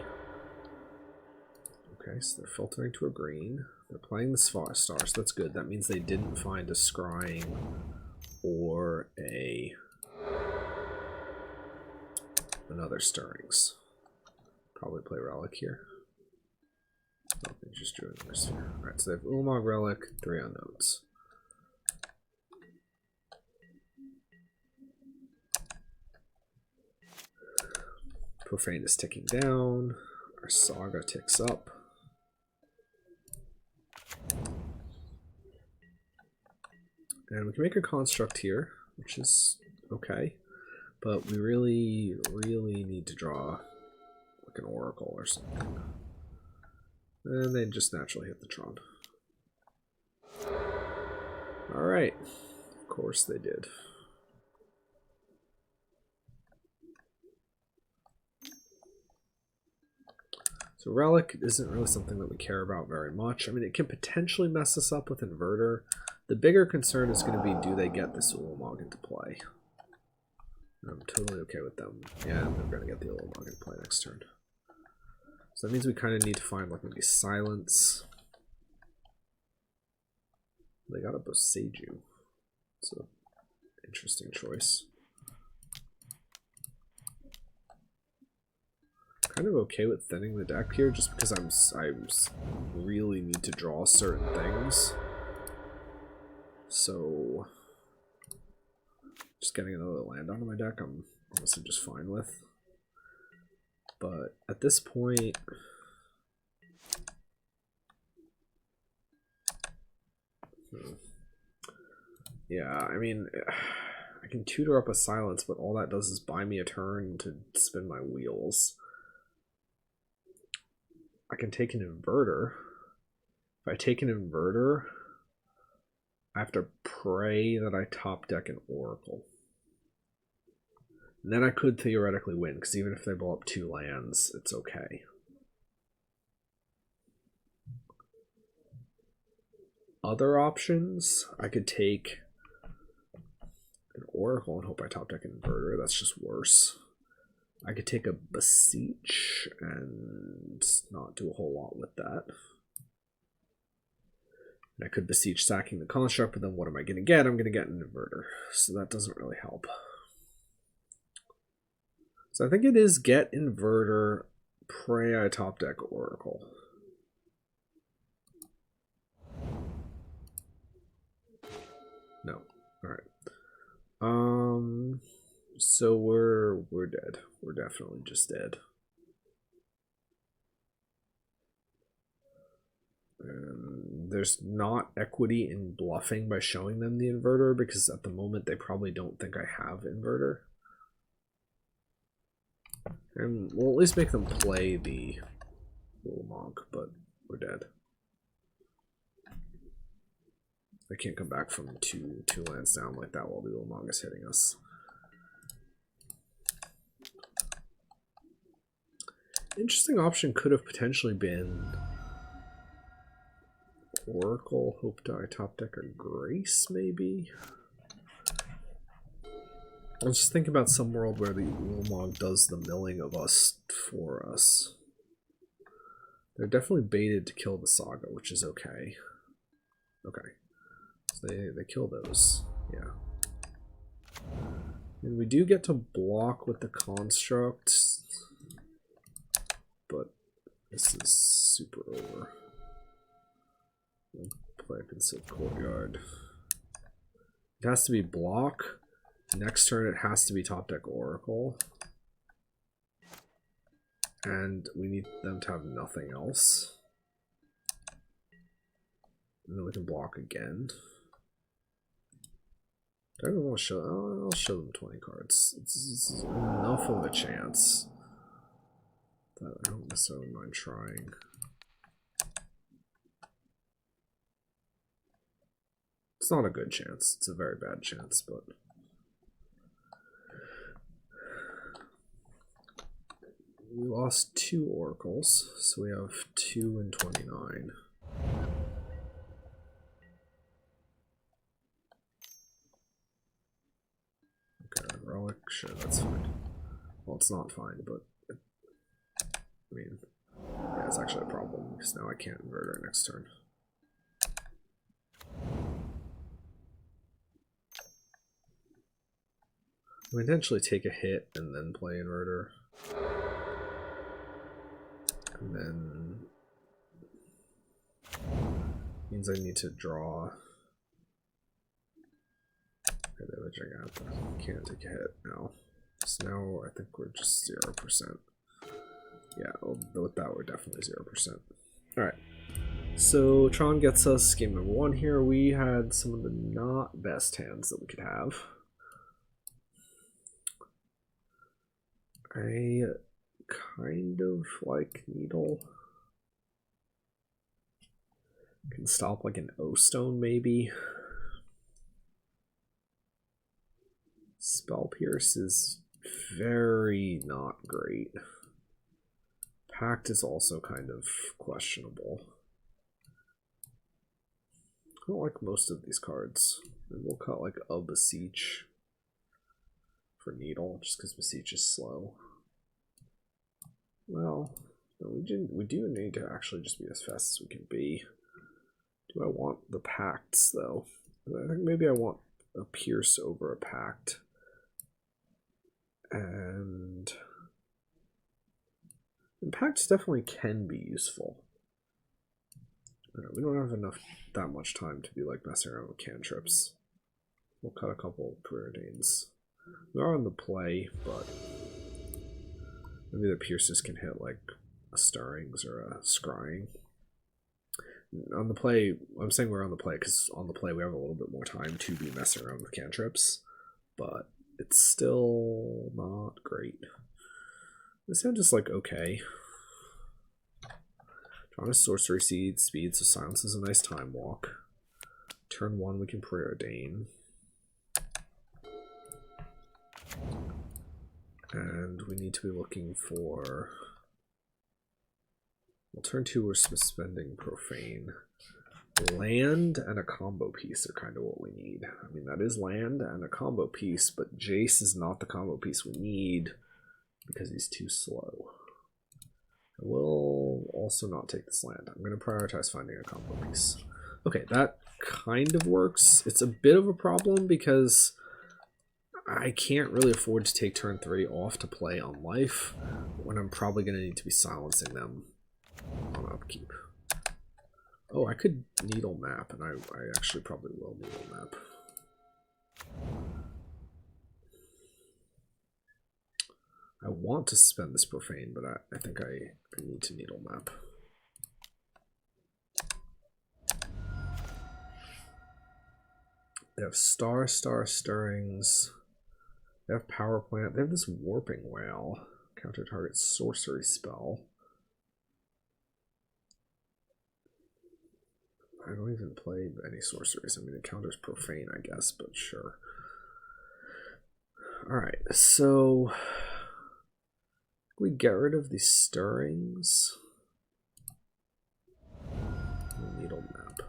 Okay, so they're filtering to a green. They're playing the star, so that's good. That means they didn't find a scrying or another stirrings. Probably play relic here. I don't think just drew another sphere. Alright, so they have Ulamog relic, 3 unknowns. Profane is ticking down. Our Saga ticks up. And we can make a construct here, which is okay. But we really, really need to draw like an oracle or something. And they just naturally hit the Tron. Alright. Of course they did. So Relic isn't really something that we care about very much. I mean, it can potentially mess us up with Inverter. The bigger concern is going to be, do they get this Ulamog into play? I'm totally okay with them. Yeah, they're going to get the Ulamog into play next turn. So that means we kind of need to find like maybe Silence. They got a Beseech. It's an interesting choice. Kind of okay with thinning the deck here, just because I really need to draw certain things. So just getting another land onto my deck, I'm honestly just fine with. But at this point, yeah, I mean, I can tutor up a Silence, but all that does is buy me a turn to spin my wheels. I can take an Inverter. If I take an Inverter, I have to pray that I top deck an Oracle. And then I could theoretically win, because even if they blow up 2 lands, it's okay. Other options, I could take an Oracle and hope I top deck an Inverter. That's just worse. I could take a Beseech and not do a whole lot with that. And I could Beseech sacking the construct, but then what am I going to get? I'm going to get an Inverter. So that doesn't really help. So I think it is get Inverter, pray I top deck Oracle. No. Alright. So we're dead. We're definitely just dead. There's not equity in bluffing by showing them the Inverter, because at the moment they probably don't think I have Inverter. And we'll at least make them play the Ulamog, but we're dead. They can't come back from two lands down like that while the Ulamog is hitting us. Interesting option could have potentially been Oracle, hope I top deck or Grace, maybe? Let's just think about some world where the Ulamog does the milling of us for us. They're definitely baited to kill the Saga, which is okay. Okay. So they kill those. Yeah. And we do get to block with the construct, but this is super over. We'll play a Concealed Courtyard. It has to be block. Next turn it has to be top deck Oracle. And we need them to have nothing else. And then we can block again. Do I even want to show? Oh, I'll show them 20 cards. It's enough of a chance that I don't necessarily mind trying. It's not a good chance. It's a very bad chance, but we lost 2 oracles, so we have 2 and 29. Okay, relic, sure, that's fine. Well, it's not fine, but I mean, yeah. that's actually a problem, because now I can't invert our next turn. I potentially take a hit and then play inverter. And then means I need to draw. Okay, can't take a hit now. So now I think we're just 0%. Yeah, with that we're definitely 0%. Alright. So Tron gets us game number 1 here. We had some of the not best hands that we could have. I kind of like Needle. Can stop like an O-Stone maybe. Spell Pierce is very not great. Pact is also kind of questionable. I don't like most of these cards. And we'll cut like a Beseech for Needle, just because Beseech is slow. Well, no, we do need to actually just be as fast as we can be. Do I want the Pacts, though? I think maybe I want a Pierce over a Pact. And Pacts definitely can be useful. We don't have that much time to be like messing around with cantrips. We'll cut a couple Preordains. We are on the play, but maybe the Pierces can hit like a Stirrings or a Scrying. On the play, I'm saying we're on the play because on the play we have a little bit more time to be messing around with cantrips, but it's still not great. This hand is like okay. Drawing a Sorcery Seed, speed, so Silence is a nice time walk. Turn 1 we can Preordain. And we need to be looking for... Well, turn 2 we're suspending Profane. Land and a combo piece are kind of what we need. I mean, that is land and a combo piece, but Jace is not the combo piece we need because he's too slow. I will also not take this land. I'm going to prioritize finding a combo piece. Okay, that kind of works. It's a bit of a problem because I can't really afford to take turn 3 off to play on life when I'm probably going to need to be silencing them on upkeep. Oh, I could Needle Map, and I actually probably will Needle Map. I want to suspend this Profane, but I think I need to Needle Map. They have Star Stirrings. They have Power Plant. They have this Warping Whale. Counter target sorcery spell. I don't even play any sorceries. I mean, it counters Profane, I guess, but sure. Alright, so we get rid of these Stirrings. Needle Map.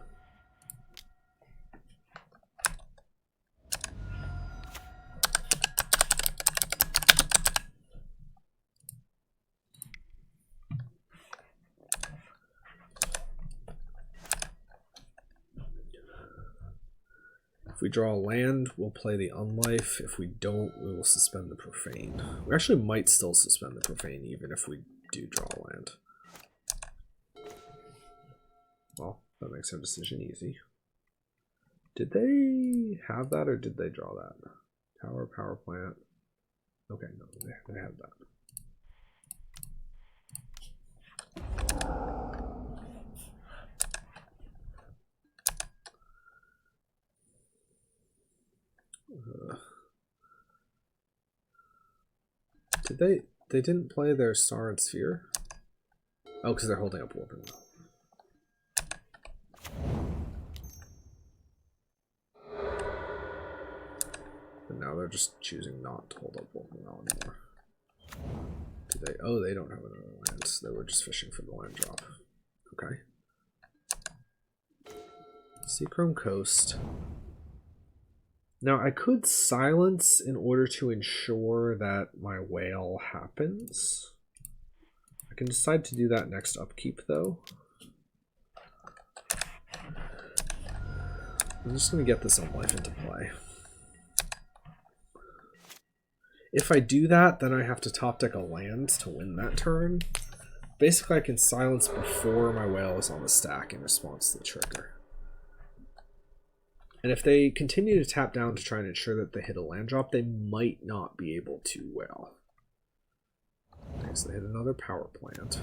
If we draw a land, we'll play the Unlife. If we don't, we will suspend the Profane. We actually might still suspend the Profane even if we do draw a land. Well, that makes our decision easy. Did they have that or did they draw that? Power Plant. Okay, no, they have that. They didn't play their Star and Sphere? Oh, because they're holding up Warping Wheel. But now they're just choosing not to hold up Warping Wheel anymore. Do they? Oh, they don't have another land. They were just fishing for the land drop. Okay. Seachrome Coast. Now, I could silence in order to ensure that my whale happens. I can decide to do that next upkeep, though. I'm just going to get this Unlife into play. If I do that, then I have to top deck a land to win that turn. Basically, I can silence before my whale is on the stack in response to the trigger. And if they continue to tap down to try and ensure that they hit a land drop, they might not be able to whale. Okay, so they hit another power plant.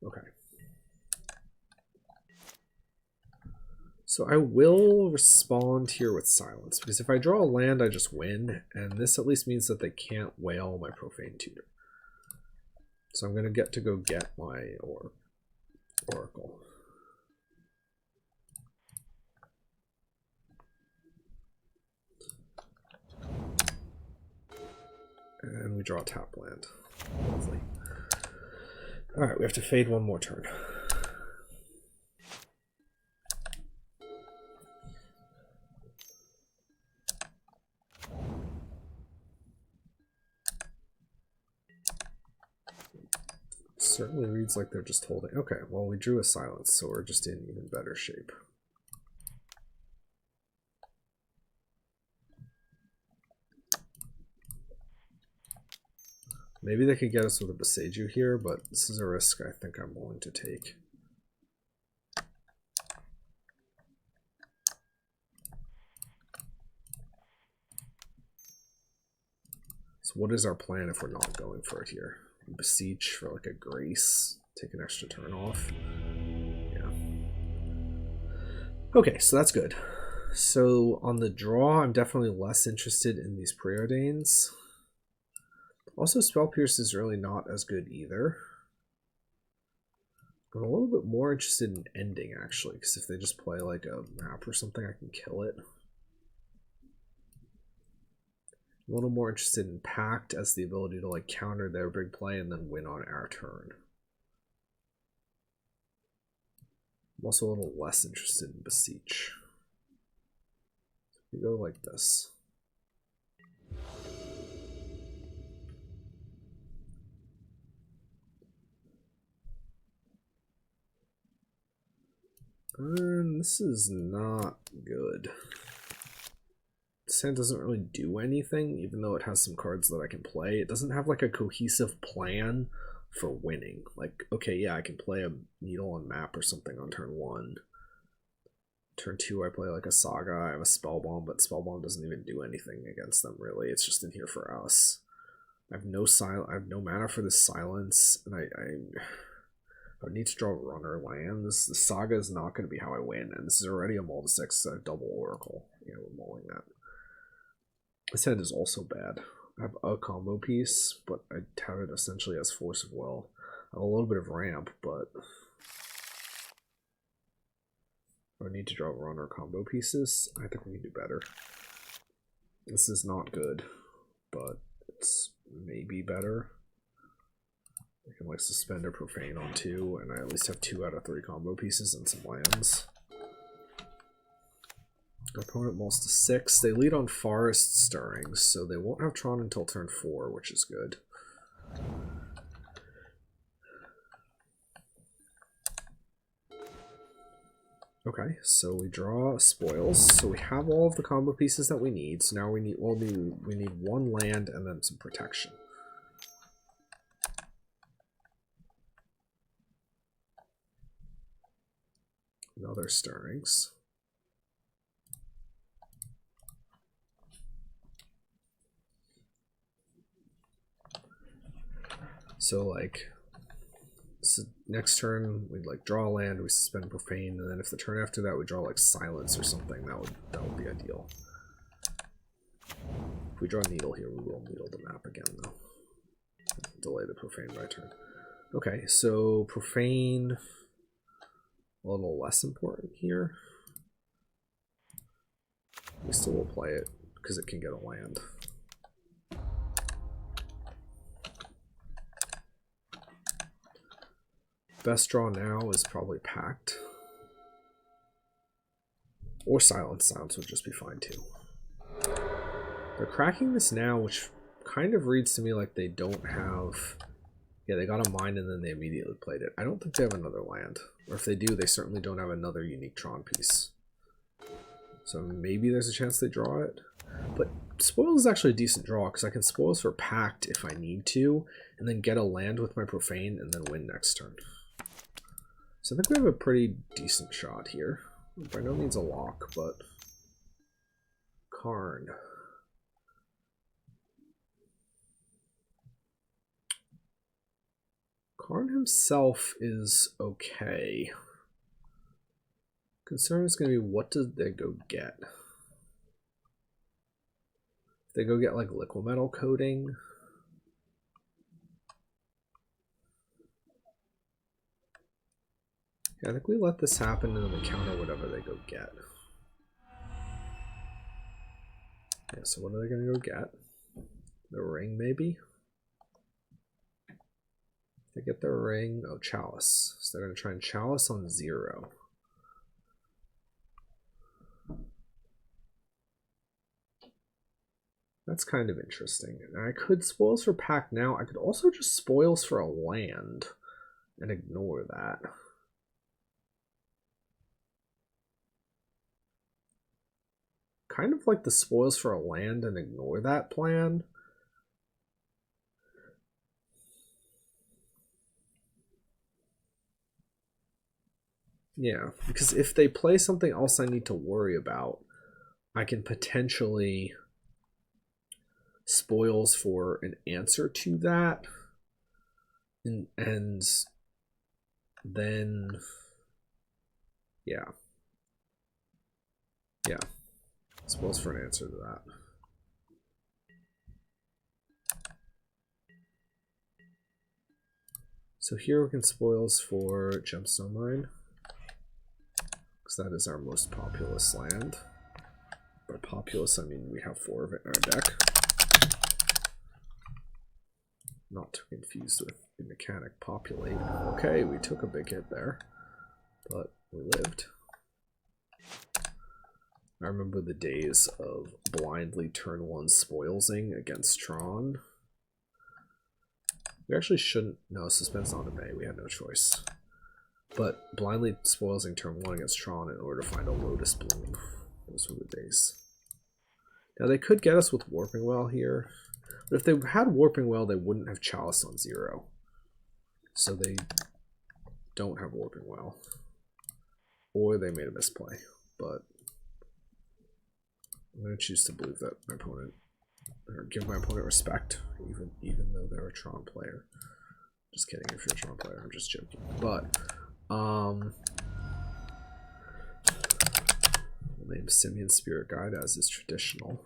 Okay. So I will respond here with silence, because if I draw a land, I just win, and this at least means that they can't whale my Profane Tutor. So I'm going to go get my Oracle. And we draw a tap land. Lovely. Alright, we have to fade one more turn. Certainly reads like they're just holding. Okay, well, we drew a silence, so we're just in even better shape. Maybe they could get us with a Beseech here, but this is a risk I think I'm willing to take. So what is our plan if we're not going for it here? Beseech for like a Grace, take an extra turn off. Yeah. Okay, so that's good. So on the draw, I'm definitely less interested in these Preordains. Also, Spell Pierce is really not as good either. I'm a little bit more interested in ending, actually, because if they just play like a map or something, I can kill it. A little more interested in Pact as the ability to like counter their big play and then win on our turn. I'm also a little less interested in Beseech. We go like this. And this is not good. This hand doesn't really do anything, even though it has some cards that I can play. It doesn't have like a cohesive plan for winning. Like, okay, yeah, I can play a Needle on Map or something on turn 1. Turn 2, I play like a Saga. I have a Spellbomb, but Spellbomb doesn't even do anything against them, really. It's just in here for us. I have no mana for this silence, and I would need to draw runner lands. The Saga is not going to be how I win, and this is already a mull to 6, double Oracle. Yeah, we're mulling that. This hand is also bad. I have a combo piece, but I have it essentially as Force of Will. I have a little bit of ramp, but I need to draw runner combo pieces. I think we can do better. This is not good, but it's maybe better. I can like suspend or profane on 2, and I at least have 2 out of 3 combo pieces and some lands. Our opponent mulls to 6. They lead on Forest Stirrings, so they won't have Tron until turn 4, which is good. Okay, so we draw spoils. So we have all of the combo pieces that we need. So now we need we need 1 land and then some protection. Another Stirrings. So like, so next turn we'd like draw a land, we suspend profane, and then if the turn after that we draw like silence or something, that would be ideal. If we draw needle here, we will needle the map again though. Delay the profane by turn. Okay, so profane a little less important here. We still will play it because it can get a land. Best draw now is probably Pact. Or Silence Sounds would just be fine too. They're cracking this now, which kind of reads to me like they don't have Yeah, they got a mine and then they immediately played it. I don't think they have another land. Or if they do, they certainly don't have another unique Tron piece. So maybe there's a chance they draw it. But Spoils is actually a decent draw, because I can Spoils for Pact if I need to, and then get a land with my Profane, and then win next turn. So I think we have a pretty decent shot here. By no means a lock, but... Karn. Karn himself is okay. Concern is going to be, what did they go get? If they go get like liquid metal coating. Yeah, I think we let this happen and then we counter whatever they go get. Yeah, so what are they going to go get? The ring, maybe? They get the ring. Oh, Chalice. So they're going to try and Chalice on 0. That's kind of interesting. And I could Spoils for Pact now. I could also just Spoils for a land and ignore that. Kind of like the Spoils for a land and ignore that plan. Yeah, because if they play something else I need to worry about, I can potentially Spoils for an answer to that. And then, yeah. Yeah. Spoils for an answer to that. So here we can Spoils for Gemstone Mine, because that is our most populous land. By populous, I mean we have 4 of it in our deck. Not to confuse with the mechanic populate. Okay, we took a big hit there, but we lived. I remember the days of blindly turn 1 spoilsing against Tron. We actually shouldn't. No, Suspense on May. We had no choice. But blindly spoilsing turn 1 against Tron in order to find a Lotus Bloom. Those were the days. Now they could get us with Warping Well here. But if they had Warping Well, they wouldn't have Chalice on 0. So they don't have Warping Well. Or they made a misplay. But I'm going to choose to believe that my opponent, or give my opponent respect, even though they're a Tron player. Just kidding, if you're a Tron player, I'm just joking. But, we'll name Simian Spirit Guide as is traditional.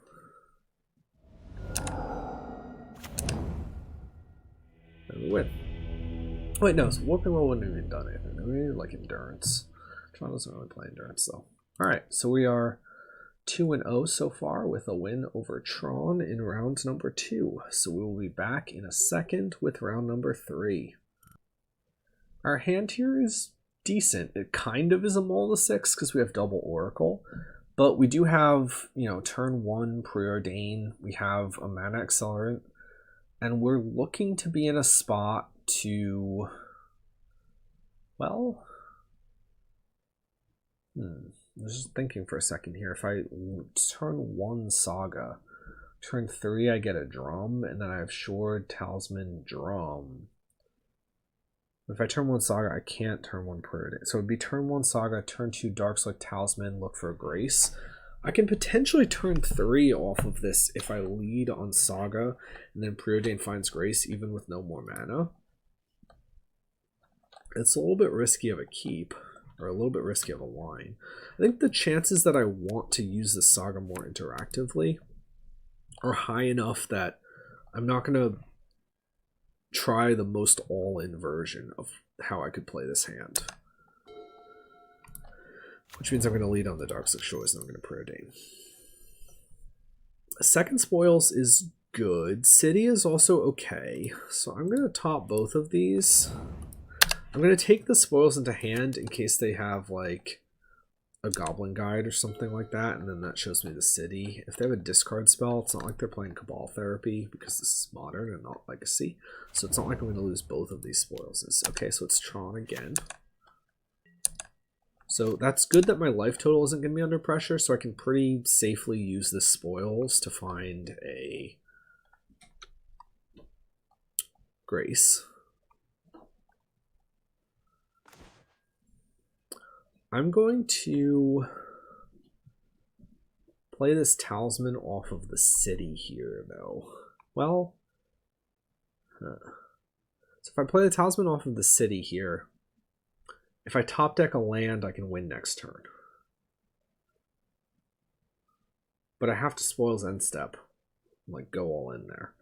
And we win. Wait, no, so Warping Well wouldn't have even done anything. We needed like Endurance. Tron doesn't really play Endurance though. Alright, so we are 2-0 so far with a win over Tron in round number 2. So we will be back in a second with round number 3. Our hand here is decent. It kind of is a Mola 6 because we have double Oracle. But we do have, you know, turn 1 Preordain. We have a Mana Accelerant. And we're looking to be in a spot to, well, I was just thinking for a second here. If I turn 1 Saga, turn 3 I get a Drum, and then I have Shord, Talisman, Drum. If I turn 1 Saga, I can't turn 1 Preordain. So it would be turn 1 Saga, turn 2 Darkslick, Talisman, look for a Grace. I can potentially turn 3 off of this if I lead on Saga, and then Preordain finds Grace even with no more mana. It's a little bit risky of a keep, or a little bit risky of a line. I think the chances that I want to use the Saga more interactively are high enough that I'm not going to try the most all-in version of how I could play this hand. Which means I'm going to lead on the Darkslick Shores and I'm going to Preordain. Second Spoils is good. City is also okay. So I'm going to top both of these. I'm going to take the Spoils into hand in case they have like a Goblin Guide or something like that, and then that shows me the city. If they have a discard spell, it's not like they're playing Cabal Therapy, because this is Modern and not Legacy. So it's not like I'm going to lose both of these spoils. Okay, so it's Tron again. So that's good that my life total isn't going to be under pressure, so I can pretty safely use the spoils to find a Grace. I'm going to play this Talisman off of the city here, though. Well, so if I play the Talisman off of the city here, if I top deck a land, I can win next turn. But I have to spoils end step. Like, go all in there,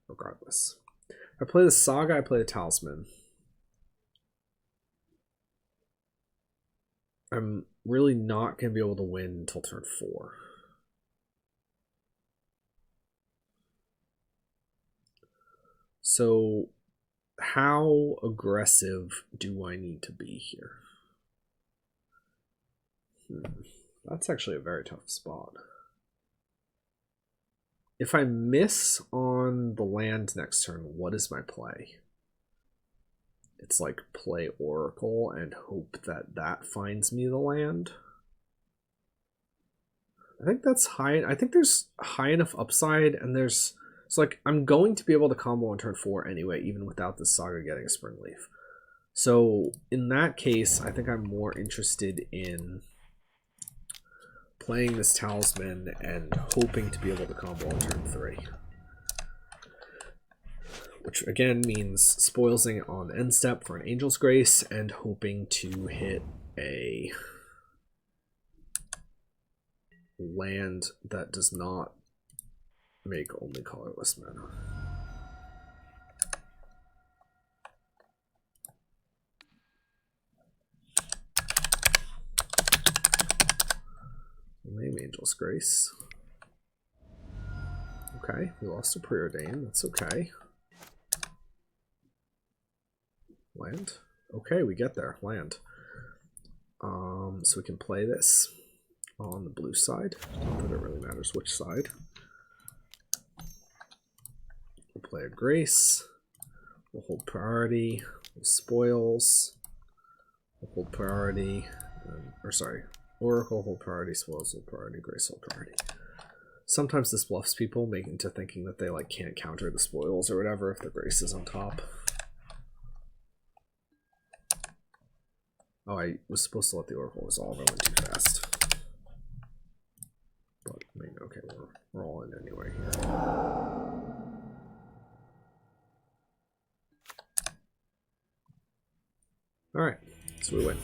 regardless. If I play the Saga, I play the Talisman. I'm really not going to be able to win until turn 4. So how aggressive do I need to be here? That's actually a very tough spot. If I miss on the land next turn, what is my play? It's like play Oracle and hope that that finds me the land. I think that's high. I think there's high enough upside, and there's... It's like, I'm going to be able to combo on turn 4 anyway, even without the Saga getting a Spring Leaf. So, in that case, I think I'm more interested in playing this Talisman and hoping to be able to combo on turn 3. Which, again, means spoilsing on end step for an Angel's Grace and hoping to hit a land that does not make only colorless mana. Name Angel's Grace. Okay, we lost a Preordain. That's okay. Land. Okay, we get there. Land. So we can play this on the blue side. Not that it really matters which side. We'll play a Grace. We'll hold priority. We'll spoils. We'll hold priority. Or sorry, Oracle, hold priority, spoils, hold priority, Grace, hold priority. Sometimes this bluffs people into thinking that they like can't counter the spoils or whatever if the Grace is on top. Oh, I was supposed to let the Oracle resolve. I went too fast. But, I mean, okay, we're all in anyway here. Alright, so we win.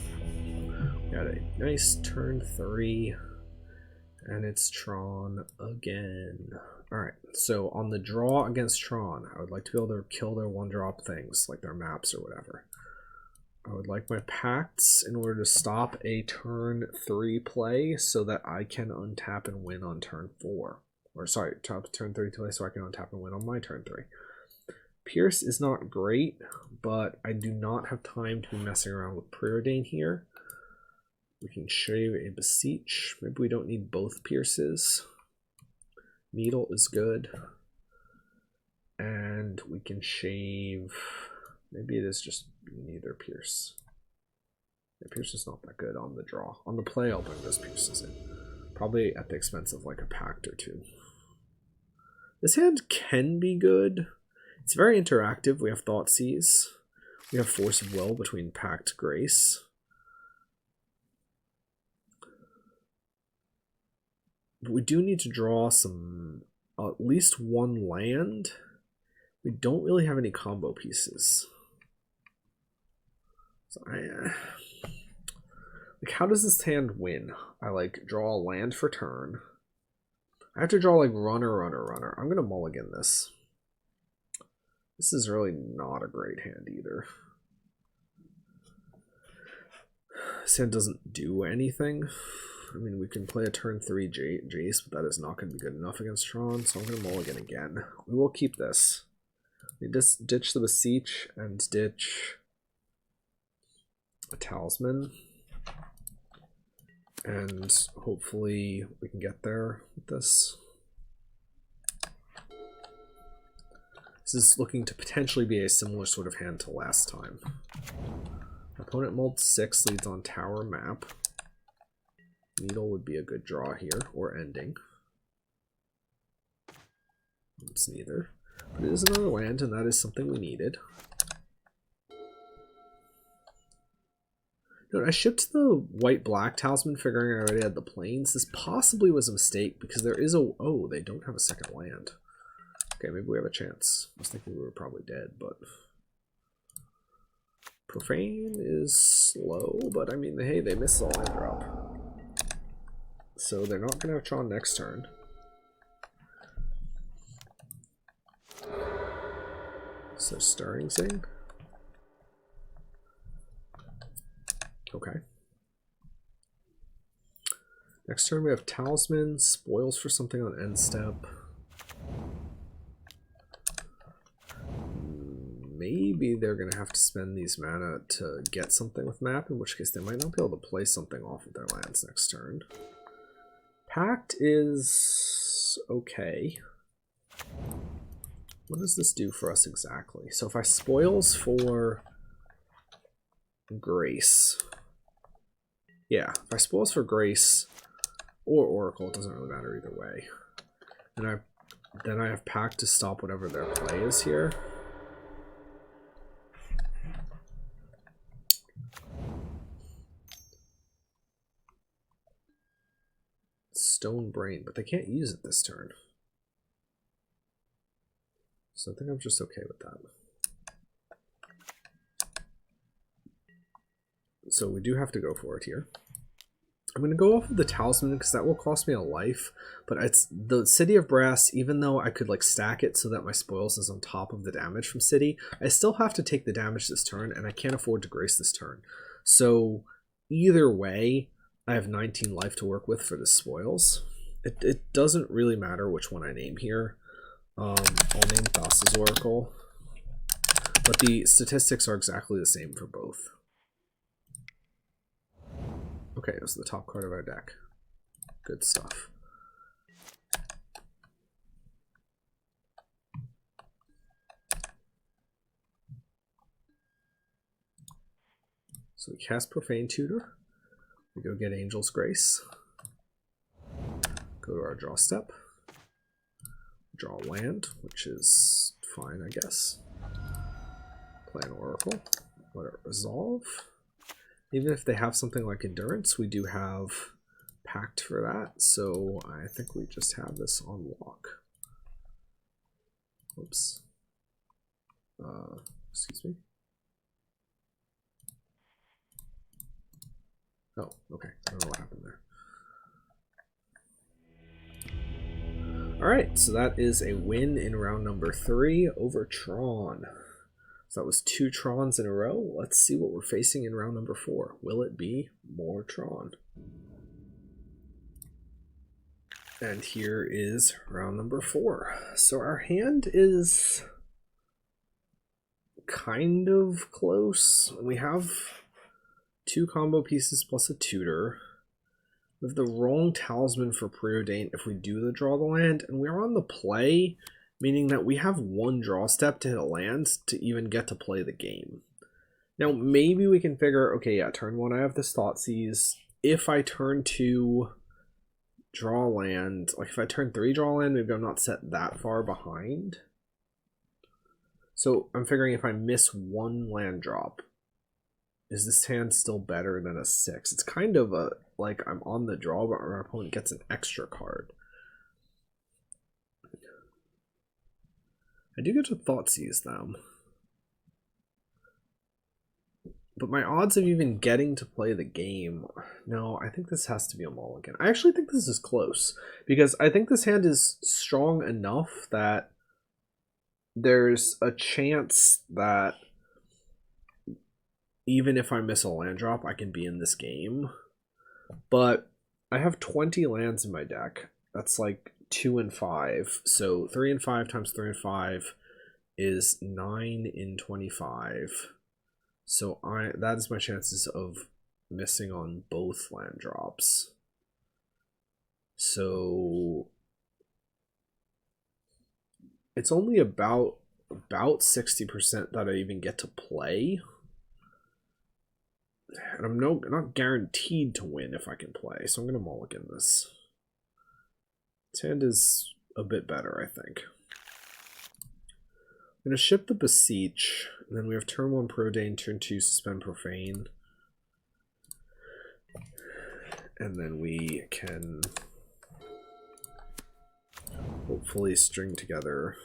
We had a nice turn 3, and it's Tron again. Alright, so on the draw against Tron, I would like to be able to kill their 1-drop things, like their maps or whatever. I would like my Pacts in order to stop a turn 3 play so that I can untap and win on turn 4. Or sorry, top turn 3 play so I can untap and win on my turn 3. Pierce is not great, but I do not have time to be messing around with Preordain here. We can shave a Beseech. Maybe we don't need both Pierces. Needle is good. And we can shave... Maybe it is just neither Pierce. Yeah, Pierce is not that good on the draw. On the play, I'll bring those Pierces in. Probably at the expense of like a Pact or 2. This hand can be good. It's very interactive. We have Thoughtseize. We have Force of Will between Pact, Grace. But we do need to draw some, at least one land. We don't really have any combo pieces. So like, how does this hand win? I like draw a land for turn. I have to draw like runner. I'm gonna mulligan this. This is really not a great hand either. This hand doesn't do anything. I mean, we can play a turn 3 Jace, but that is not going to be good enough against Tron, so I'm going to mulligan again. We will keep this. We just ditch the Beseech and ditch a Talisman. And hopefully we can get there with this. This is looking to potentially be a similar sort of hand to last time. Opponent molds 6, leads on tower map. Needle would be a good draw here, or ending. It's neither. But it is another land, and that is something we needed. No, I shipped the white-black talisman, figuring I already had the plains. This possibly was a mistake, because there is a... Oh, they don't have a second land. Okay, maybe we have a chance. I was thinking we were probably dead, but... Profane is slow, but I mean, hey, they missed the land drop. So they're not going to have Tron next turn. So Stirring Zing. Okay. Next turn we have Talisman, spoils for something on end step. Maybe they're going to have to spend these mana to get something with map, in which case they might not be able to play something off of their lands next turn. Pact is okay. What does this do for us exactly? So if I spoils for Grace... Yeah, if I spoils for Grace or Oracle, it doesn't really matter either way. And then I have Pact to stop whatever their play is here. Stone Brain, but they can't use it this turn. So I think I'm just okay with that. So we do have to go for it here. I'm going to go off of the Talisman because that will cost me a life, but it's the City of Brass. Even though I could like stack it so that my spoils is on top of the damage from City, I still have to take the damage this turn, and I can't afford to Grace this turn. So either way, I have 19 life to work with for the spoils. It doesn't really matter which one I name here. I'll name Thassa's Oracle, but the statistics are exactly the same for both. Okay, this is the top card of our deck. Good stuff. So we cast Profane Tutor. We go get Angel's Grace. Go to our draw step. Draw land, which is fine, I guess. Play an Oracle. Let it resolve. Even if they have something like Endurance, we do have Pact for that, so I think we just have this on lock. Oops. Excuse me. Oh, okay. I don't know what happened there. Alright, so that is a win in round number 3 over Tron. So that was 2 Trons in a row. Let's see what we're facing in round number 4. Will it be more Tron? And here is round number 4. So our hand is kind of close. We have 2 combo pieces plus a tutor. We have the wrong talisman for Preordain if we do the draw the land, and we're on the play, meaning that we have 1 draw step to hit a land to even get to play the game. Now, maybe we can figure, okay, yeah, turn 1 I have this Thoughtseize. If I turn 2 draw land, like if I turn 3 draw land, maybe I'm not set that far behind. So I'm figuring if I miss 1 land drop, is this hand still better than a 6? It's kind of a, like I'm on the draw, but our opponent gets an extra card. I do get to Thoughtseize them. But my odds of even getting to play the game... No, I think this has to be a mulligan. I actually think this is close, because I think this hand is strong enough that there's a chance that even if I miss a land drop, I can be in this game. But I have 20 lands in my deck. That's like 2 and 5. So 3 and 5 times 3 and 5 is 9 in 25. So that is my chances of missing on both land drops. So it's only about 60% that I even get to play. And I'm not guaranteed to win if I can play, so I'm going to mulligan this. This hand is a bit better, I think. I'm going to ship the Beseech, and then we have turn 1 Protean, turn 2 Suspend Profane. And then we can hopefully string together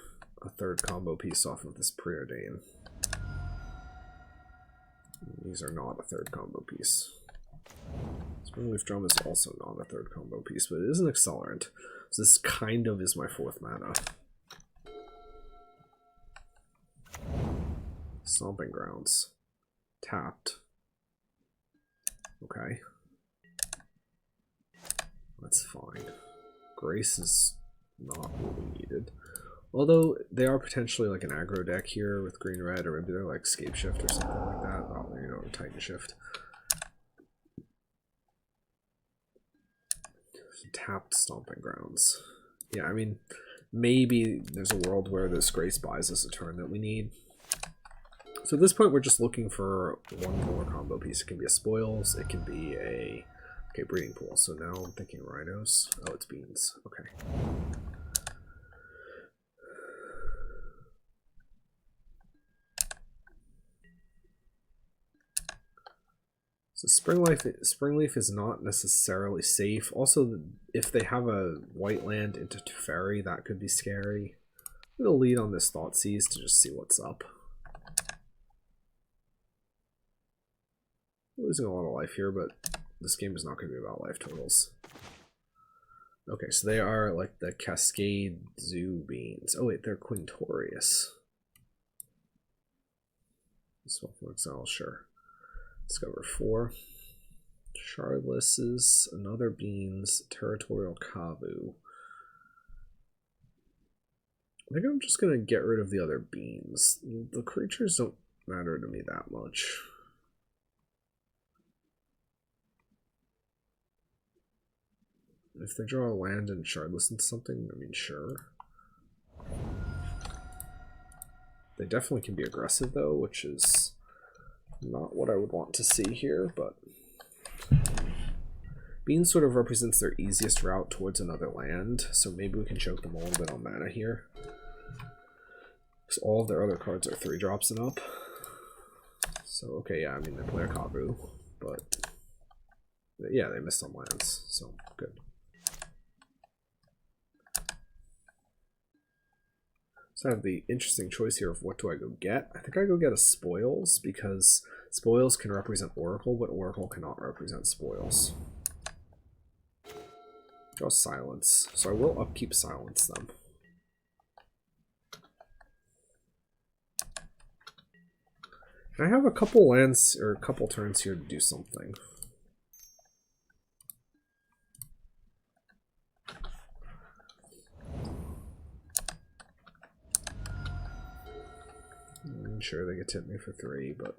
a third combo piece off of this Preordain. These are not a third combo piece. Springleaf Drum is also not a third combo piece, but it is an accelerant. So this kind of is my 4th mana. Stomping Grounds. Tapped. Okay. That's fine. Grace is not what we needed. Although they are potentially like an aggro deck here with green-red, or maybe they're like Scape Shift or something like that. Oh, you know, Titan Shift. Tapped Stomping Grounds. Yeah, I mean, maybe there's a world where this Grace buys us a turn that we need. So at this point, we're just looking for one more combo piece. It can be a Spoils, it can be a... Okay, Breeding Pool. So now I'm thinking Rhinos. Oh, it's Beans. Okay. So Springleaf is not necessarily safe. Also, if they have a white land into Teferi, that could be scary. I'm going to lead on this Thoughtseize to just see what's up. Losing a lot of life here, but this game is not going to be about life totals. Okay, so they are like the Cascade Zoo Beans. Oh wait, they're Quintorius. This one from Exile, sure. Discover 4. Shardlesses, another Beans, Territorial Kavu. I think I'm just going to get rid of the other Beans. The creatures don't matter to me that much. If they draw a land and Shardless into something, I mean, sure. They definitely can be aggressive, though, which is not what I would want to see here, but... Bean sort of represents their easiest route towards another land, so maybe we can choke them a little bit on mana here. Because all of their other cards are 3-drops and up. So, okay, yeah, I mean, they play a Kavu, but... Yeah, they missed on lands, so good. So I have the interesting choice here of what do I go get. I think I go get a Spoils, because Spoils can represent Oracle, but Oracle cannot represent Spoils. Draw Silence. So I will upkeep Silence them. I have a couple lands, or a couple turns here to do something. Sure, they get to hit me for 3, but...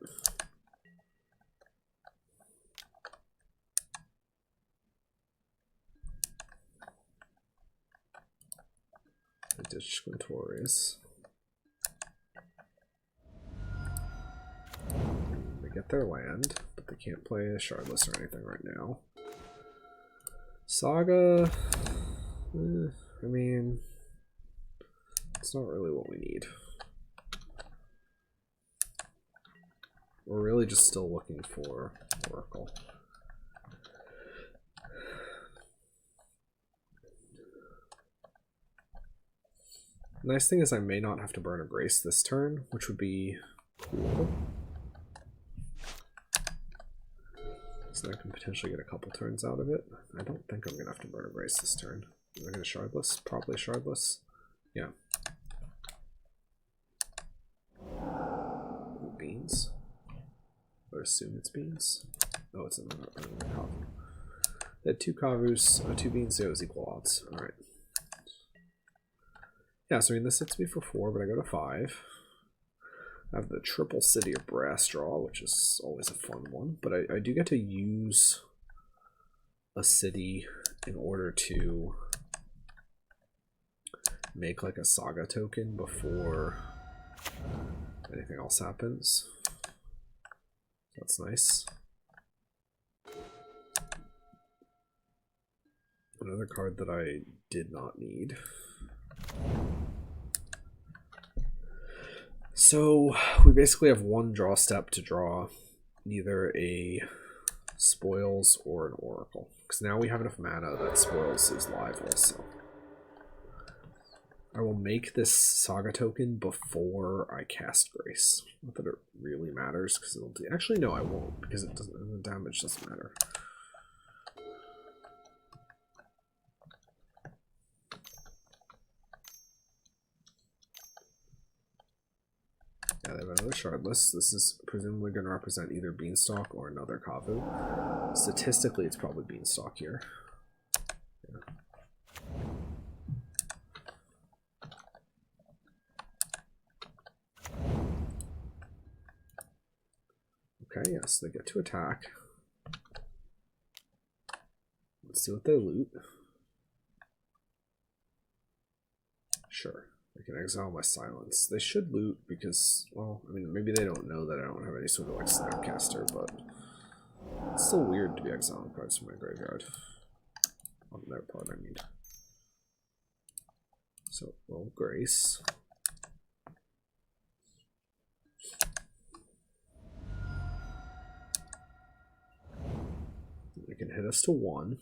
I ditch Quintorius. They get their land, but they can't play a Shardless or anything right now. Saga... I mean... It's not really what we need. We're really just still looking for Oracle. The nice thing is I may not have to burn a Grace this turn, which would be cool. So I can potentially get a couple turns out of it. I don't think I'm going to have to burn a Grace this turn. Am I going to Shardless? Probably Shardless. Yeah. Ooh, Beans. I would assume it's Beans. Oh, it's another Kavu. They had 2 Kavus, 2 Beans, so it was equal odds. Alright. Yeah, so I mean, this hits me for 4, but I go to 5. I have the triple city of brass draw, which is always a fun one, but I do get to use a city in order to make like a Saga token before anything else happens. That's nice. Another card that I did not need. So we basically have one draw step to draw either a Spoils or an Oracle, because now we have enough mana that Spoils is live also. I will make this Saga token before I cast Grace. Not that it really matters, because it'll do. Actually, no, I won't, because it doesn't. The damage doesn't matter. Yeah, they have another Shardless. This is presumably going to represent either Beanstalk or another Kavu. Statistically, it's probably Beanstalk here. Yeah. Okay, yes, they get to attack. Let's see what they loot. Sure. I can exile my silence. They should loot because, well, I mean, maybe they don't know that I don't have any sort of like Snapcaster, but it's still weird to be exiling cards from my graveyard. On their part, I mean. So, well, Grace. They can hit us to 1.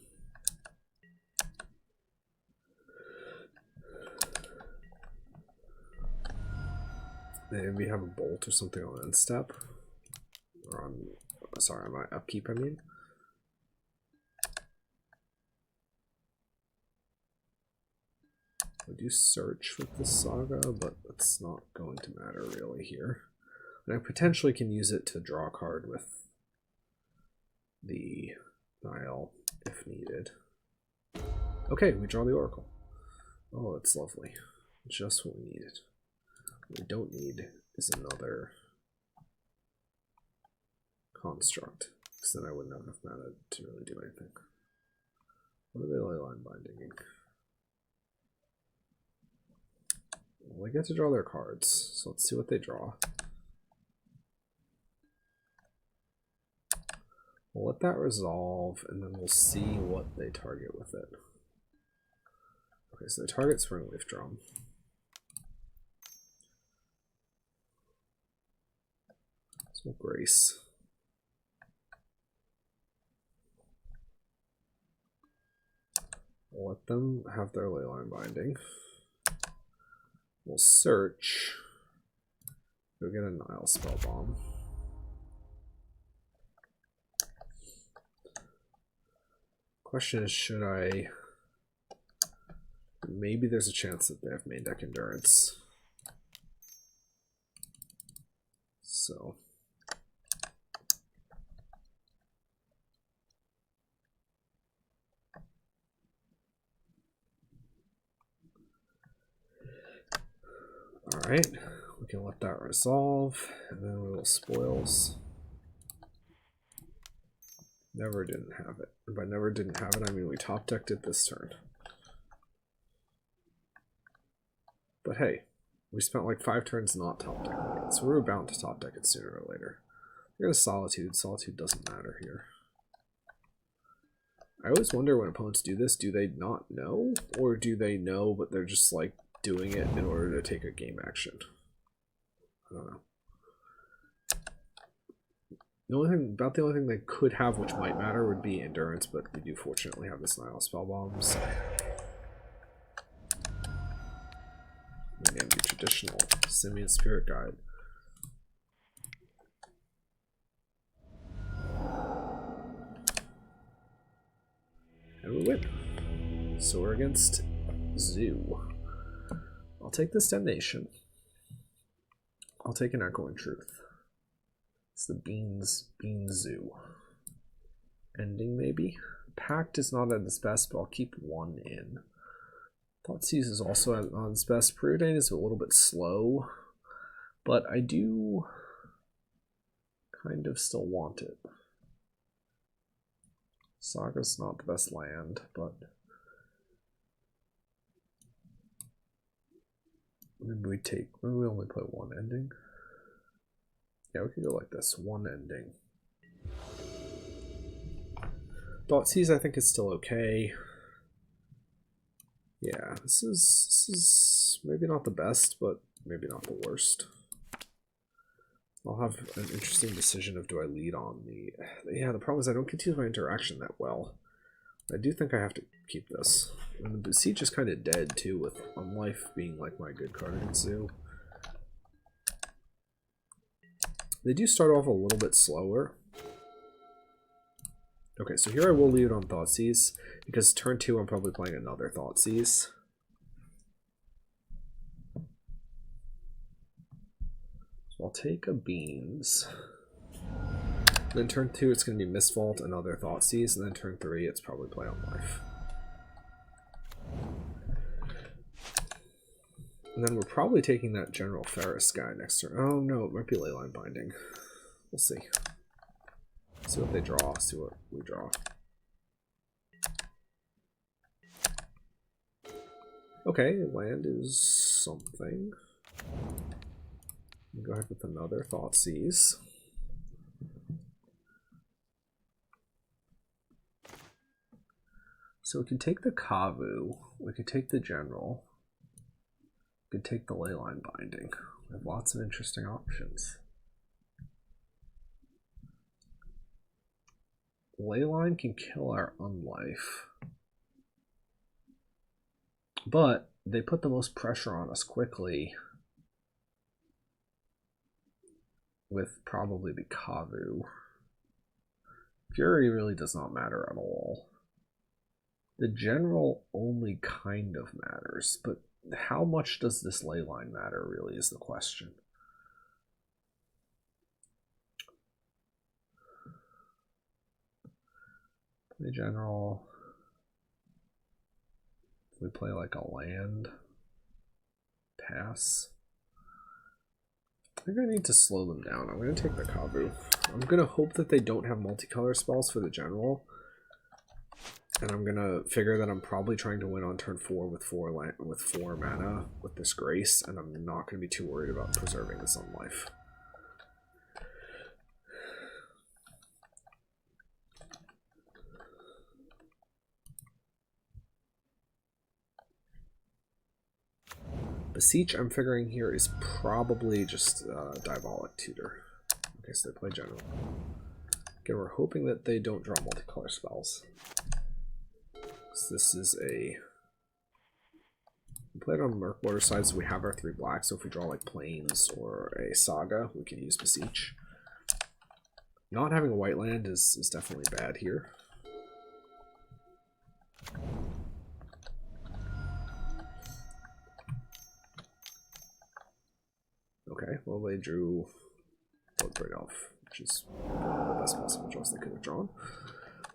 Maybe have a bolt or something on end step, or on, sorry, on my upkeep, I mean. We do search with the Saga, but that's not going to matter really here. And I potentially can use it to draw a card with the Nile if needed. Okay, we draw the Oracle. Oh, that's lovely. Just what we needed. What we don't need is another construct, because then I wouldn't have enough mana to really do anything. What are they Leyline Binding? Well, they get to draw their cards, so let's see what they draw. We'll let that resolve, and then we'll see what they target with it. Okay, so they target Springleaf Drum. So Grace. We'll let them have their Leyline Binding. We'll search. Go get a Nile Spellbomb. Question is, should I... Maybe there's a chance that they have main deck Endurance. So... Alright, we can let that resolve, and then we will Spoils. Never didn't have it. And by never didn't have it, I mean we top decked it this turn. But hey, we spent like 5 turns not top decking it, so we were bound to top deck it sooner or later. We're gonna Solitude. Solitude doesn't matter here. I always wonder when opponents do this, do they not know? Or do they know, but they're just like doing it in order to take a game action? I don't know. The only thing they could have which might matter would be Endurance, but we do fortunately have this Nile Spellbombs. Again, the traditional Simian Spirit Guide. And we win. So we're against Zoo. I'll take this Damnation. I'll take an Echoing Truth. It's the Beans Zoo. Ending, maybe? Pact is not at its best, but I'll keep 1 in. Thoughtseize is also on its best. Preordain is a little bit slow. But I do kind of still want it. Saga's not the best land, but maybe we only play one ending. Yeah, we could go like this, one ending. Thoughtseize I think is still okay. Yeah, this is maybe not the best, but maybe not the worst. I'll have an interesting decision of do I lead on the... Yeah, the problem is I don't get to use my interaction that well. I do think I have to keep this. And the Beseech is kind of dead too, with Unlife being like my good card against Zoo. They do start off a little bit slower. Okay, so here I will leave it on Thoughtseize, because turn 2 I'm probably playing another Thoughtseize. So I'll take a Beans. Then turn 2 it's going to be Misfault, another Thoughtseize, and then turn 3 it's probably play on Life. And then we're probably taking that General Ferris guy next turn. Oh no, it might be Leyline Binding. We'll see. See what they draw, see what we draw. Okay, land is something. Go ahead with another Thoughtseize. So we can take the Kavu, we could take the General, we could take the Leyline Binding. We have lots of interesting options. Leyline can kill our Unlife, but they put the most pressure on us quickly with probably the Kavu. Fury really does not matter at all. The General only kind of matters, but how much does this Leyline matter really is the question. Play General. If we play like a land, pass. I think I need to slow them down. I'm going to take the Kavu. I'm going to hope that they don't have multicolor spells for the General. And I'm going to figure that I'm probably trying to win on turn 4 with 4 mana with this Grace, and I'm not going to be too worried about preserving this on life. Beseech, I'm figuring here, is probably just Diabolic Tutor. Okay, so they play General. Okay, we're hoping that they don't draw multicolor spells. So this is a... We played on Murkwater side, so we have our 3 blacks, so if we draw like Plains or a Saga, we can use Beseech. Not having a white land is definitely bad here. Okay, well they drew Bloodbraid Elf, which is the best possible draws they could have drawn.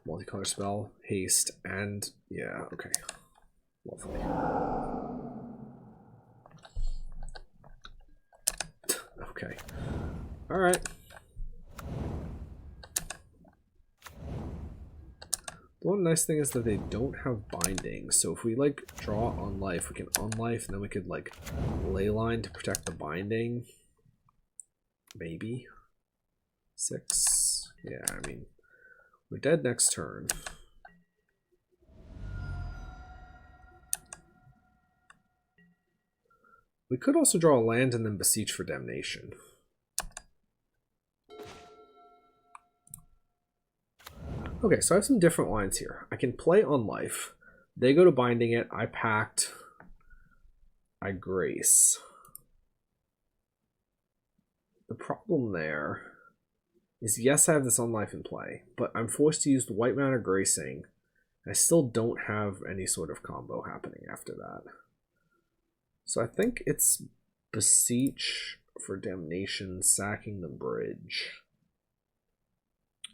Multicolor spell, haste, and yeah, okay. Lovely. Okay. Alright. The one nice thing is that they don't have binding, so if we like draw on life, we can unlife, and then we could like leyline to protect the binding. Maybe. 6. Yeah, I mean, we're dead next turn. We could also draw a land and then Beseech for Damnation. Okay, so I have some different lines here. I can play on life. They go to binding it. I pact. I grace. The problem there is, yes, I have this on life in play, but I'm forced to use the white mana gracing. I still don't have any sort of combo happening after that. So I think it's Beseech for Damnation, sacking the bridge.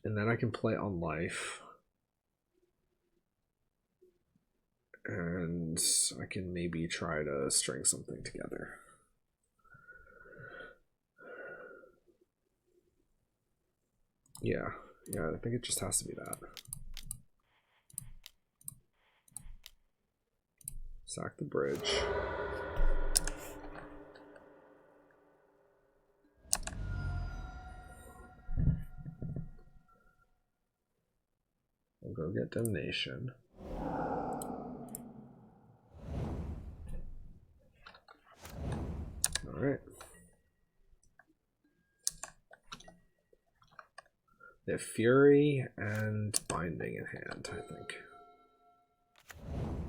And then I can play on life. And I can maybe try to string something together. Yeah, I think it just has to be that. Sack the bridge. We'll go get Damnation. Alright. They have Fury and Binding in hand, I think.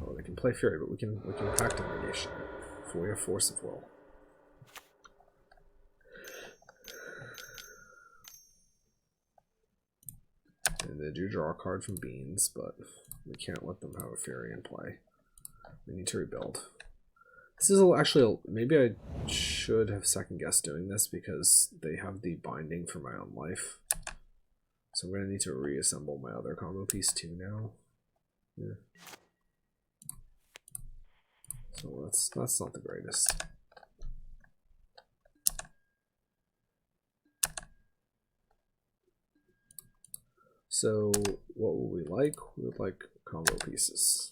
Oh, they can play Fury, but we can pact on Negation if we have Force of Will. And they do draw a card from Beans, but we can't let them have a Fury in play. We need to rebuild. This is actually, maybe I should have second guessed doing this because they have the Binding for my own life. So I'm going to need to reassemble my other combo piece too now. Yeah. So that's not the greatest. So what would we like? We would like combo pieces.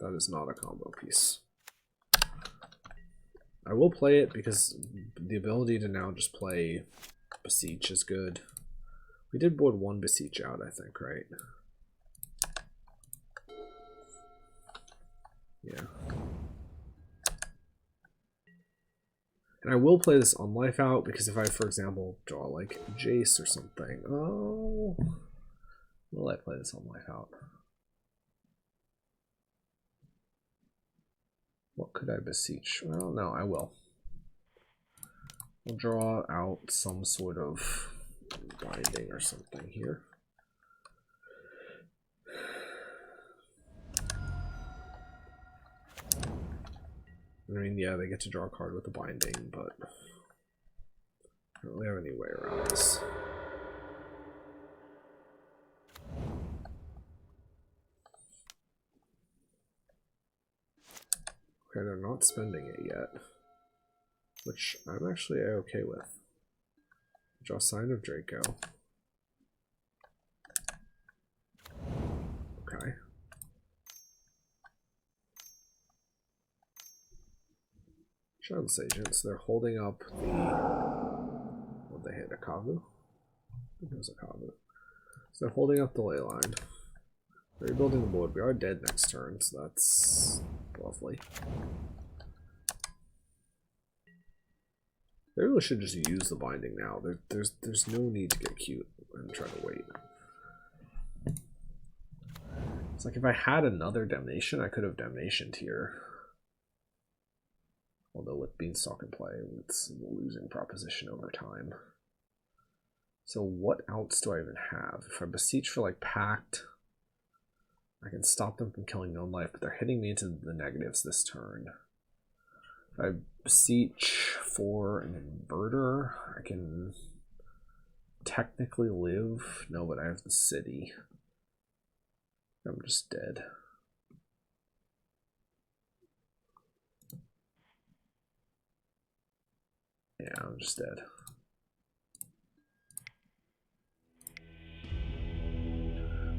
That is not a combo piece. I will play it because the ability to now just play Beseech is good. We did board one Beseech out, I think, right? Yeah. And I will play this on life out because if I, for example, draw like Jace or something. Oh. Will I play this on life out? What could I Beseech? Well, no, I will. We'll draw out some sort of Binding or something here. I mean, yeah, they get to draw a card with the Binding, but I don't really have any way around this. Okay, they're not spending it yet, which I'm actually okay with. Draw Sign of Draco. Okay. Shadowless Agents, they're holding up the... What they hit? A Kavu? I think it was a Kavu. So they're holding up the ley line. They're rebuilding the board. We are dead next turn, so that's lovely. They really should just use the Binding now. There's no need to get cute and try to wait. It's like if I had another Damnation, I could have Damnationed here. Although with Beanstalk in play, it's a losing proposition over time. So what outs do I even have? If I Beseech for like Pact, I can stop them from killing no life, but they're hitting me into the negatives this turn. If I Beseech for an Inverter, I can technically live. No, but I have the city. I'm just dead. Yeah, I'm just dead.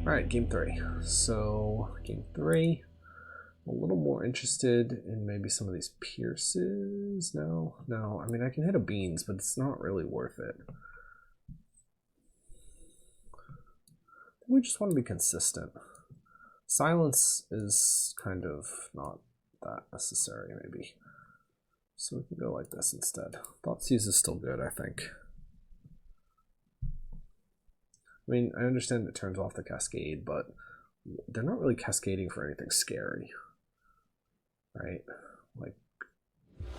Alright, game 3. So, game 3. I'm a little more interested in maybe some of these pierces. No, I mean, I can hit a Beans, but it's not really worth it. We just want to be consistent. Silence is kind of not that necessary, maybe. So we can go like this instead. Thoughtseize is still good, I think. I mean, I understand it turns off the Cascade, but they're not really cascading for anything scary. Right? Like,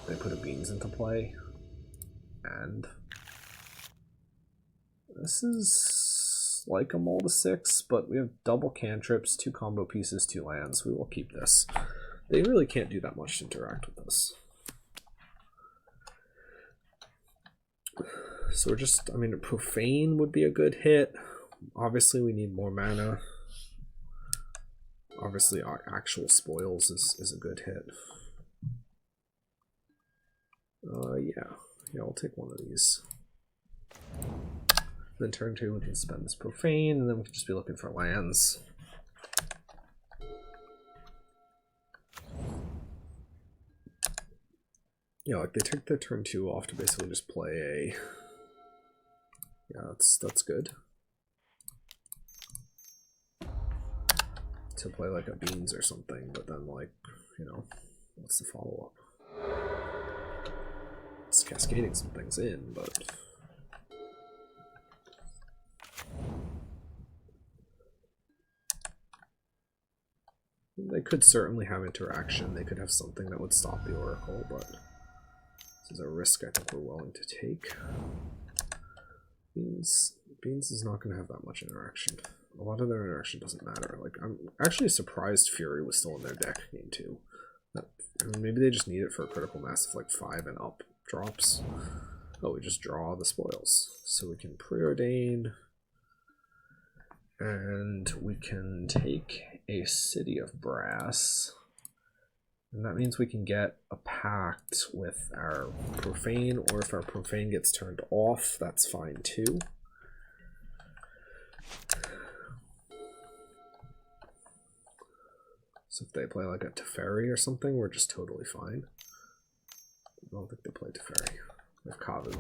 they put a Beans into play, and this is like a Mold to 6, but we have double cantrips, 2 combo pieces, 2 lands. We will keep this. They really can't do that much to interact with this. So we're just, I mean, a Profane would be a good hit. Obviously, we need more mana. Obviously, our actual Spoils is a good hit. Yeah, I'll take one of these. Then turn 2 we can spend this Profane, and then we can just be looking for lands. Yeah, like they take their turn 2 off to basically just play a... Yeah, that's good. To play like a Beans or something, but then like, you know, what's the follow-up? It's cascading some things in, but... They could certainly have interaction. They could have something that would stop the Oracle, but this is a risk I think we're willing to take. Beans is not going to have that much interaction. A lot of their interaction doesn't matter. Like, I'm actually surprised Fury was still in their deck game 2. I mean, maybe they just need it for a critical mass of like 5 and up drops. Oh, we just draw the spoils. So we can preordain, and we can take a City of Brass. And that means we can get a pact with our Profane, or if our Profane gets turned off, that's fine too. So if they play like a Teferi or something, we're just totally fine. I don't think they play Teferi. They have Kavu.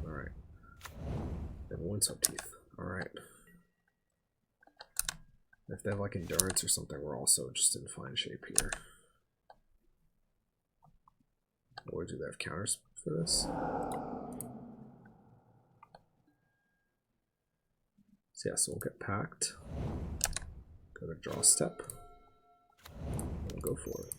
Alright. They have Windswept Teeth. Alright. If they have like Endurance or something, we're also just in fine shape here. Or do they have counters for this? So yeah, so we'll get Pact. Go to draw step. We'll go for it.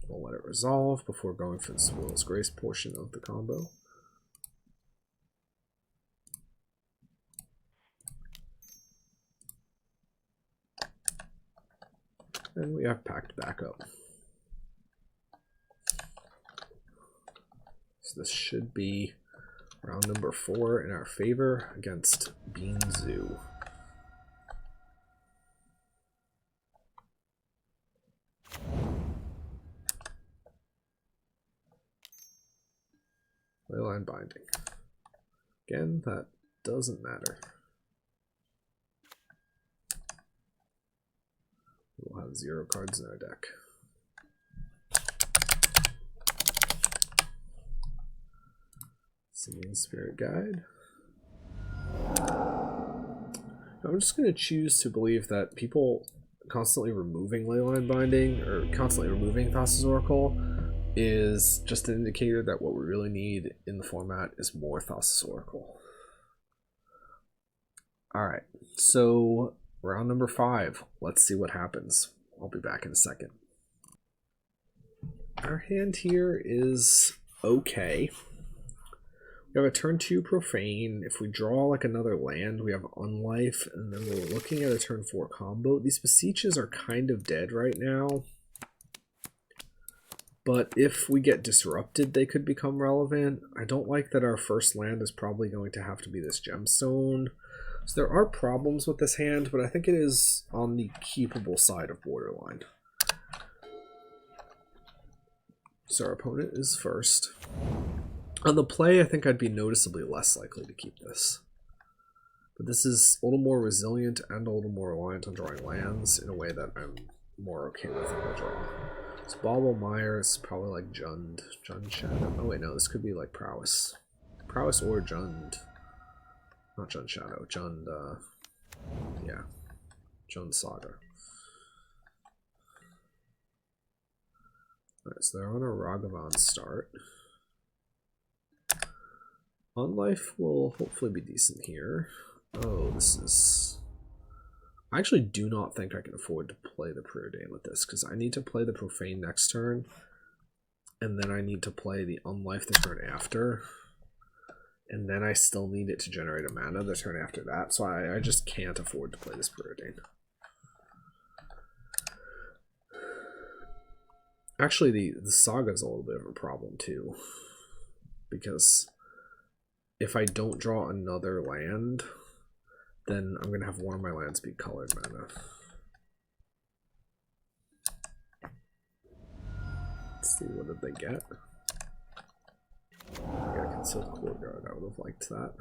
We'll let it resolve before going for the Spoils Grace portion of the combo. And we have Pact backup. So this should be round number 4 in our favor against Bean Zoo. Leyline Binding. Again, that doesn't matter. We'll have 0 cards in our deck. Singing Spirit Guide. I'm just going to choose to believe that people constantly removing Leyline Binding or constantly removing Thassa's Oracle is just an indicator that what we really need in the format is more Thassa's Oracle. Alright, so round number 5. Let's see what happens. I'll be back in a second. Our hand here is okay. We have a turn 2 Profane. If we draw like another land, we have Unlife, and then we're looking at a turn 4 combo. These Beseeches are kind of dead right now. But if we get disrupted, they could become relevant. I don't like that our first land is probably going to have to be this Gemstone. So there are problems with this hand, but I think it is on the keepable side of borderline. So our opponent is first. On the play, I think I'd be noticeably less likely to keep this. But this is a little more resilient and a little more reliant on drawing lands in a way that I'm more okay with in the draw. So Bauble Mire is probably like Jund Shadow. Oh wait, no, this could be like Prowess. Prowess or Jund. Not Jund Shadow, Jund, yeah. Jund Saga. Alright, so they're on a Ragavan start. Unlife will hopefully be decent here. Oh, this is... I actually do not think I can afford to play the Preordain with this, because I need to play the Profane next turn, and then I need to play the Unlife the turn after, and then I still need it to generate a mana the turn after that, so I just can't afford to play this Preordain. Actually, the Saga is a little bit of a problem too, because if I don't draw another land, then I'm going to have one of my lands be colored mana. see, what did they get? I got a concealed courtyard. I would have liked that.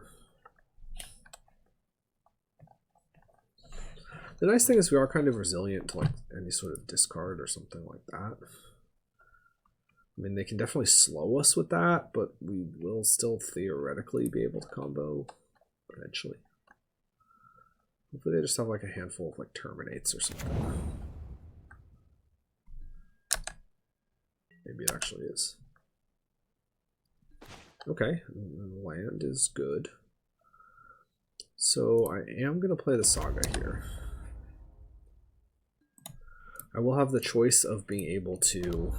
The nice thing is we are kind of resilient to like any sort of discard or something like that. I mean, they can definitely slow us with that, but we will still theoretically be able to combo eventually. Hopefully they just have like a handful of like terminates or something. Maybe it actually is. Okay, land is good. So I am going to play the Saga here. I will have the choice of being able to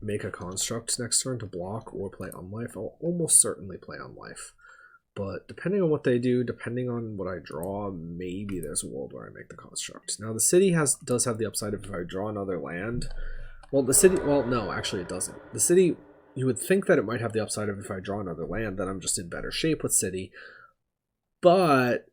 make a construct next turn to block or play Unlife. I'll almost certainly play Unlife. But depending on what they do, depending on what I draw, maybe there's a world where I make the construct. Now the city does have the upside of if I draw another land. Well, the city, well, no, actually it doesn't. The city, you would think that it might have the upside of if I draw another land, then I'm just in better shape with city. But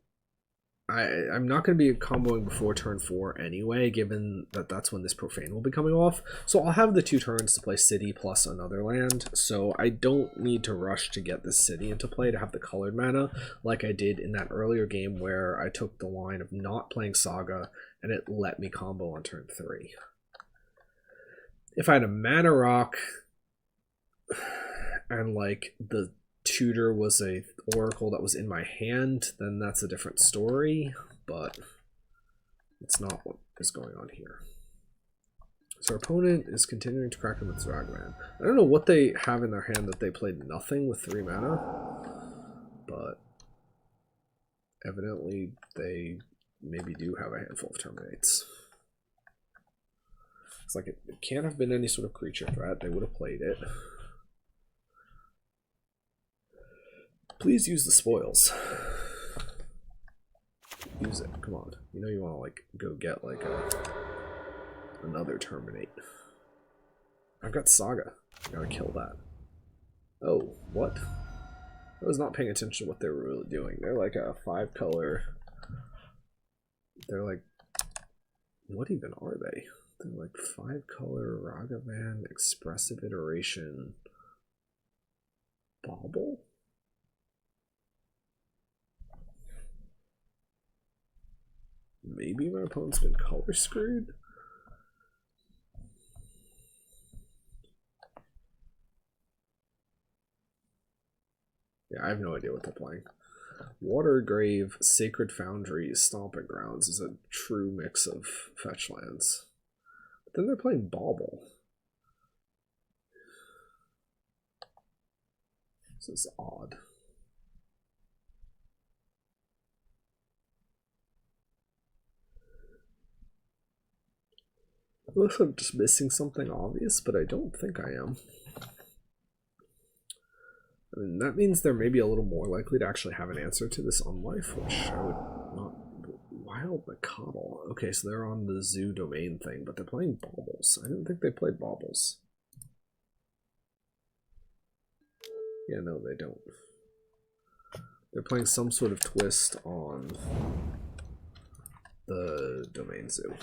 I'm not going to be comboing before turn 4 anyway, given that that's when this Profane will be coming off. So I'll have the 2 turns to play city plus another land, so I don't need to rush to get this city into play to have the colored mana, like I did in that earlier game where I took the line of not playing Saga, and it let me combo on turn 3. If I had a mana rock, and like the tutor was a oracle that was in my hand, then that's a different story, but it's not what is going on here. So our opponent is continuing to crack him with Ragman. I don't know what they have in their hand that they played nothing with 3 mana, but evidently they maybe do have a handful of terminates. It's like it can't have been any sort of creature threat. They would have played it. Please use the spoils. Use it. Come on. You know you want to like go get like another terminate. I've got Saga. I gotta kill that. Oh, what? I was not paying attention to what they were really doing. They're like a 5-color. They're like, what even are they? They're like 5-color Ragavan expressive iteration bauble. Maybe my opponent's been color screwed? Yeah, I have no idea what they're playing. Watergrave, Sacred Foundry, Stomping Grounds is a true mix of fetch lands. But then they're playing Bauble. This is odd. Unless I'm just missing something obvious, but I don't think I am. I mean, that means they're maybe a little more likely to actually have an answer to this Unlife, which I would not... Wild Macottle. Okay, so they're on the zoo domain thing, but they're playing Baubles. I didn't think they played Baubles. Yeah, no, they don't. They're playing some sort of twist on the domain zoo.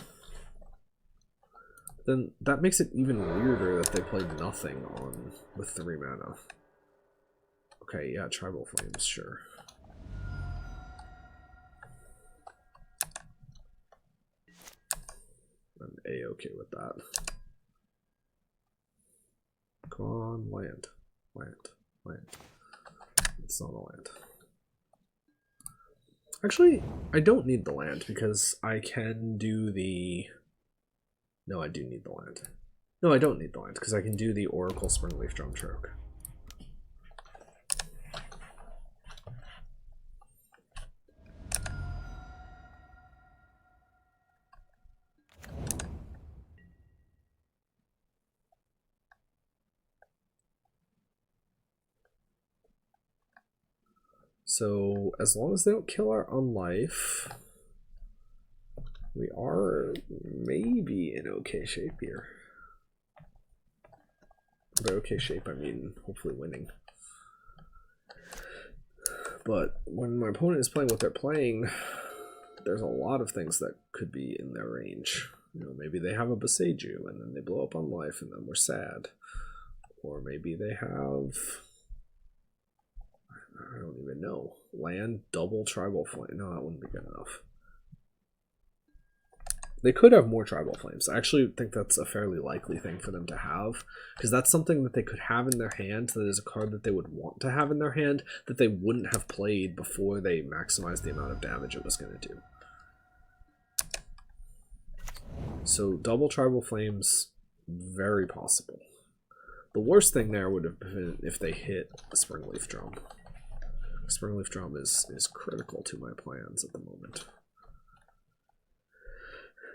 Then that makes it even weirder that they played nothing on with 3 mana. Okay, yeah, Tribal Flames, sure. I'm A-okay with that. Come on, land. Land. Land. It's not a land. Actually, I don't need the land because I can do the... No, I do need the land. No, I don't need the land because I can do the Oracle Springleaf Drumstroke. So, as long as they don't kill our Unlife, we are maybe in okay shape here. By okay shape, I mean hopefully winning. But when my opponent is playing what they're playing, there's a lot of things that could be in their range. You know, maybe they have a Beseech and then they blow up on life and then we're sad. Or maybe they have, I don't even know, land, double tribal flame. No, that wouldn't be good enough. They could have more tribal flames. I actually think that's a fairly likely thing for them to have, because that's something that they could have in their hand, that is a card that they would want to have in their hand, that they wouldn't have played before they maximized the amount of damage it was going to do. So double tribal flames, very possible. The worst thing there would have been if they hit a Springleaf Drum. Springleaf Drum is critical to my plans at the moment.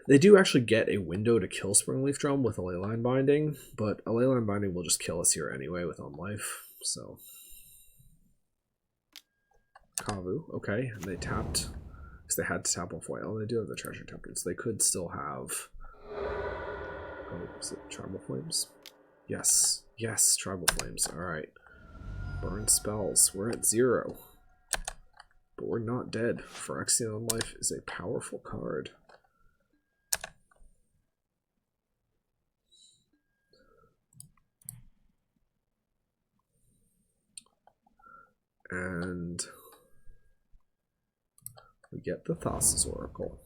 They do actually get a window to kill Springleaf Drum with a Leyline Binding, but a Leyline Binding will just kill us here anyway with On Life, so... Kavu, okay, and they tapped, because they had to tap off white. Oh, they do have the Treasure Temperance. They could still have... Oh, is it Tribal Flames? Yes, yes, Tribal Flames, alright. Burn spells, we're at 0. But we're not dead. Phyrexian On Life is a powerful card. And we get the Thassa's Oracle.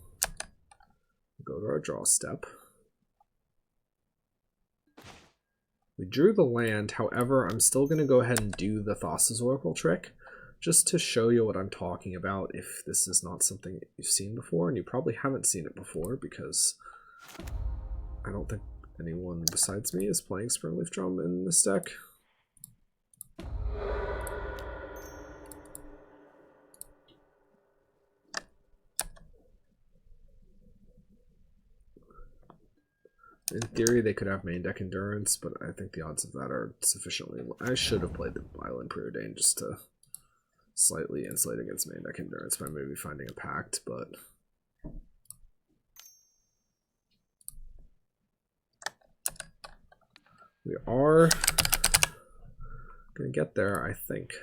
We go to our draw step. We drew the land, however, I'm still going to go ahead and do the Thassa's Oracle trick, just to show you what I'm talking about if this is not something you've seen before, and you probably haven't seen it before, because I don't think anyone besides me is playing Springleaf Drum in this deck. In theory, they could have main deck Endurance, but I think the odds of that are sufficiently low. I should have played the Island Preordain just to slightly insulate against main deck Endurance by maybe finding a Pact, but... we are going to get there, I think.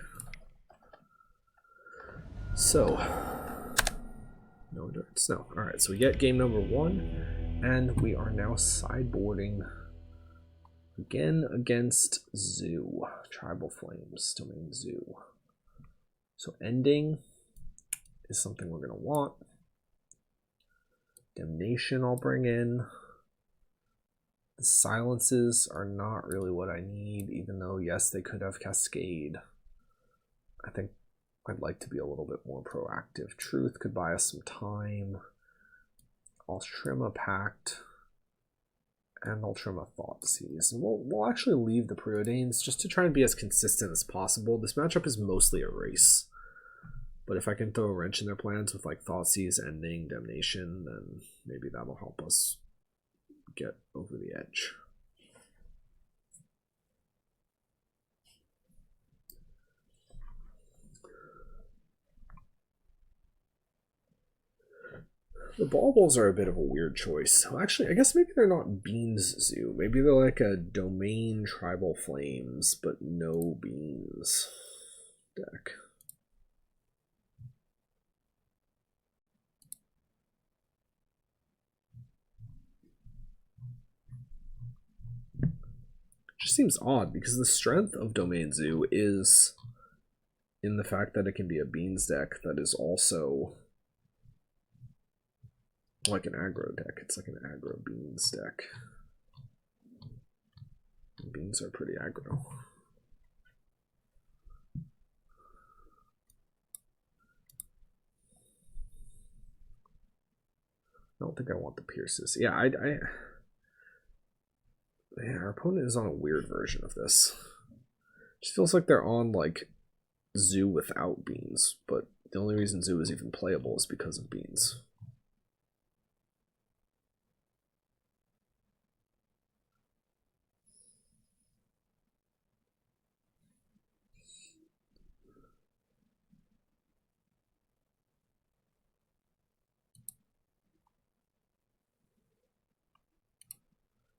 So, no Endurance, no. Alright, so we get game number 1. And we are now sideboarding again against Zoo. Tribal Flames, Domain Zoo. So ending is something we're going to want. Damnation I'll bring in. The silences are not really what I need, even though, yes, they could have Cascade. I think I'd like to be a little bit more proactive. Truth could buy us some time. I'll trim a Pact, and I'll trim a Thoughtseize. And we'll actually leave the Preordains just to try and be as consistent as possible. This matchup is mostly a race. But if I can throw a wrench in their plans with like Thoughtseize, Ending, Damnation, then maybe that'll help us get over the edge. The baubles are a bit of a weird choice. Well, actually, I guess maybe they're not Beans Zoo. Maybe they're like a Domain Tribal Flames, but no Beans deck. Just seems odd, because the strength of Domain Zoo is in the fact that it can be a Beans deck that is also... like an aggro deck. It's like an aggro Beans deck. Beans are pretty aggro. I don't think I want the Pierces. Yeah, yeah, our opponent is on a weird version of this. It just feels like they're on like Zoo without Beans, but the only reason Zoo is even playable is because of Beans.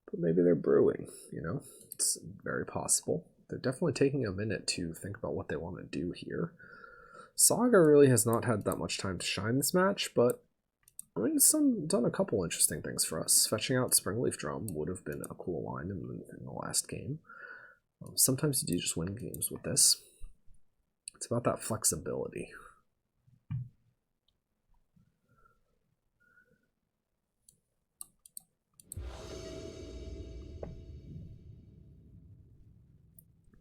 But maybe they're brewing, you know? It's very possible. They're definitely taking a minute to think about what they want to do here. Saga really has not had that much time to shine this match, but I mean, it's done a couple interesting things for us. Fetching out Springleaf Drum would have been a cool line in the last game. Sometimes you do just win games with this. It's about that flexibility.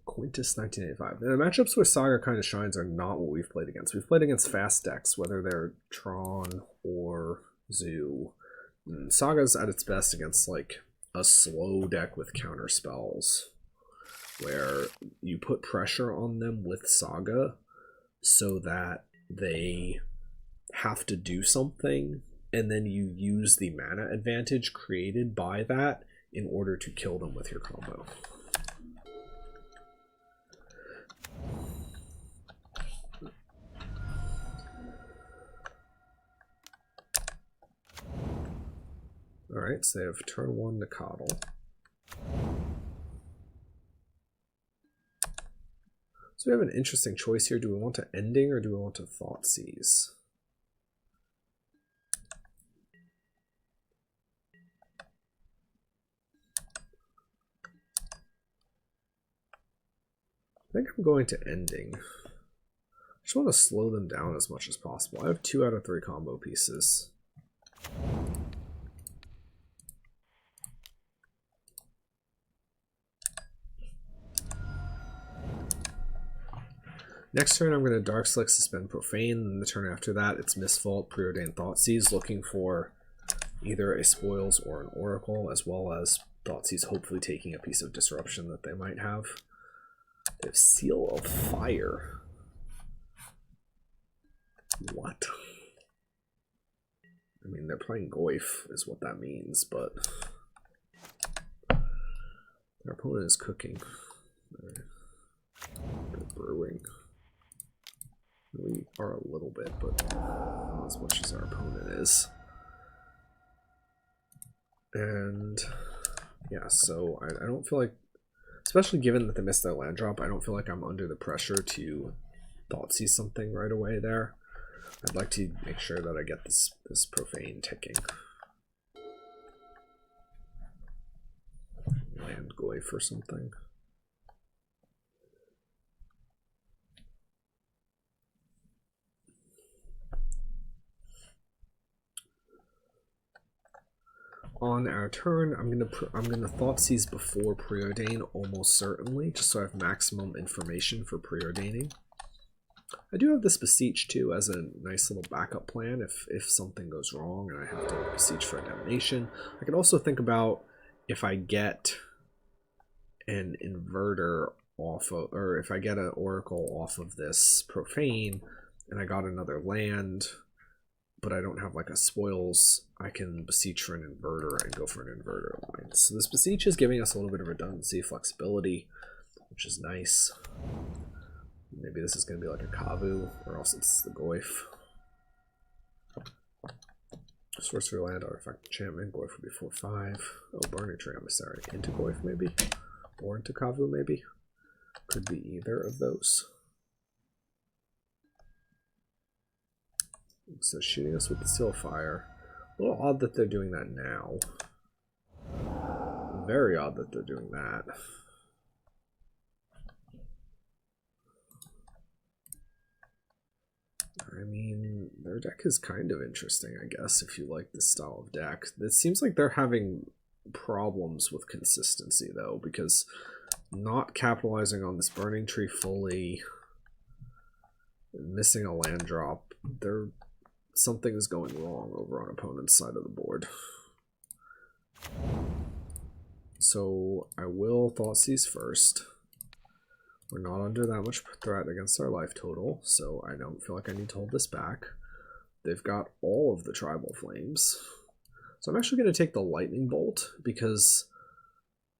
Quintus 1985. And the matchups where Saga kind of shines are not what we've played against. We've played against fast decks, whether they're Tron or Zoo. And Saga's at its best against like a slow deck with counter spells, where you put pressure on them with Saga so that they have to do something, and then you use the mana advantage created by that in order to kill them with your combo. Alright, so they have turn 1 to coddle. So we have an interesting choice here. Do we want to ending or do we want to thought seize? I think I'm going to ending. I just want to slow them down as much as possible. I have 2 out of 3 combo pieces. Next turn, I'm going to Dark Slick, Suspend Profane, and the turn after that, it's Misfault, Preordained Thoughtseize, looking for either a Spoils or an Oracle, as well as Thoughtseize hopefully taking a piece of disruption that they might have. They have Seal of Fire. What? I mean, they're playing Goyf, is what that means, but their opponent is cooking. They're brewing. We are a little bit, but not as much as our opponent is. And yeah, so I don't feel like, especially given that they missed their land drop, I don't feel like I'm under the pressure to Thoughtseize something right away there. I'd like to make sure that I get this Profane ticking. Land Goyf or something. On our turn, I'm gonna Thoughtseize before Preordain almost certainly, just so I have maximum information for Preordaining. I do have this Beseech too as a nice little backup plan if something goes wrong and I have to Beseech for a Damnation. I could also think about if I get an Inverter off of, or if I get an Oracle off of this Profane and I got another land, but I don't have like a Spoils, I can Beseech for an Inverter and go for an Inverter line. So this Beseech is giving us a little bit of redundancy, flexibility, which is nice. Maybe this is going to be like a Kavu, or else it's the Goyf. Sorcery Land, Artifact Enchantment, Goyf would be 4/5. Oh, Burning Tree Emissary. Into Goyf maybe? Or into Kavu maybe? Could be either of those. So shooting us with the Seal Fire. A little odd that they're doing that now. Very odd that they're doing that. I mean, their deck is kind of interesting, I guess, if you like this style of deck. It seems like they're having problems with consistency, though, because not capitalizing on this Burning Tree fully, missing a land drop, something is going wrong over on opponent's side of the board. So I will Thoughtseize first. We're not under that much threat against our life total, so I don't feel like I need to hold this back. They've got all of the Tribal Flames. So I'm actually going to take the Lightning Bolt, because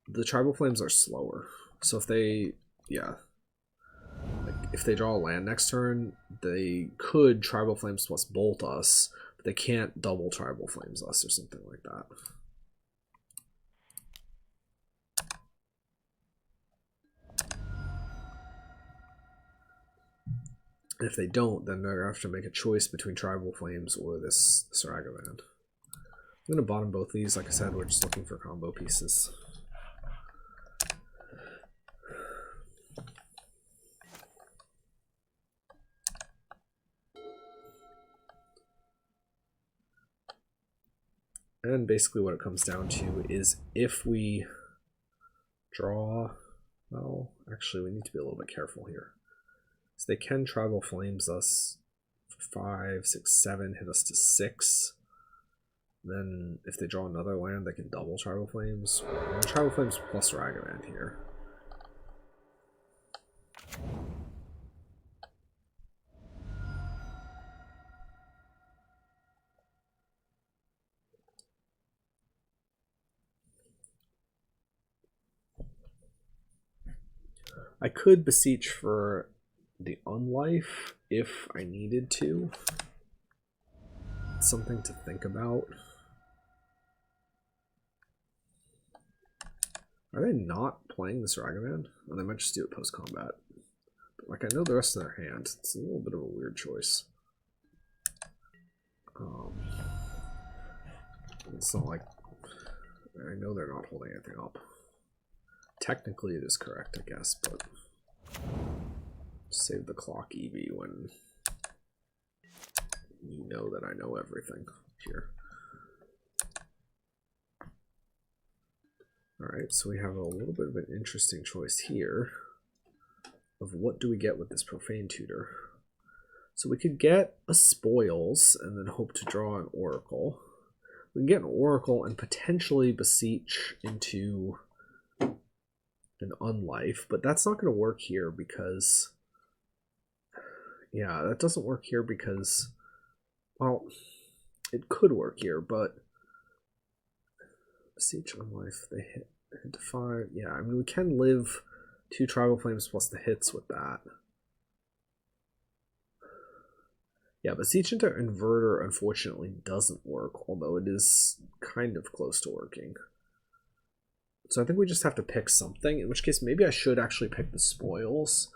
the Tribal Flames are slower. So if they, if they draw a land next turn, they could Tribal Flames plus Bolt us, but they can't double Tribal Flames us or something like that. If they don't, then they're going to have to make a choice between Tribal Flames or this Saga Band. I'm going to bottom both these. Like I said, we're just looking for combo pieces. And basically what it comes down to is if we draw... Well, actually we need to be a little bit careful here. So they can Tribal Flames us for 5, 6, 7, hit us to 6. Then if they draw another land, they can double Tribal Flames. Or Tribal Flames plus Ragavan here. I could Beseech for the Unlife if I needed to. It's something to think about. Are they not playing this Ragavan? Or they might just do it post-combat. But like, I know the rest of their hand. It's a little bit of a weird choice. It's not like... I know they're not holding anything up. Technically it is correct, I guess, but... Save the clock, Eevee, when you know that I know everything here. Alright, so we have a little bit of an interesting choice here of what do we get with this Profane Tutor. So we could get a Spoils and then hope to draw an Oracle. We can get an Oracle and potentially Beseech into an Unlife, but that's not going to work here because... Yeah, that doesn't work here because... Well, it could work here, but... Beseech Unlife, they hit to 5. Yeah, I mean, we can live 2 Tribal Flames plus the hits with that. Yeah, Beseech into Inverter unfortunately doesn't work, although it is kind of close to working. So I think we just have to pick something, in which case maybe I should actually pick the Spoils,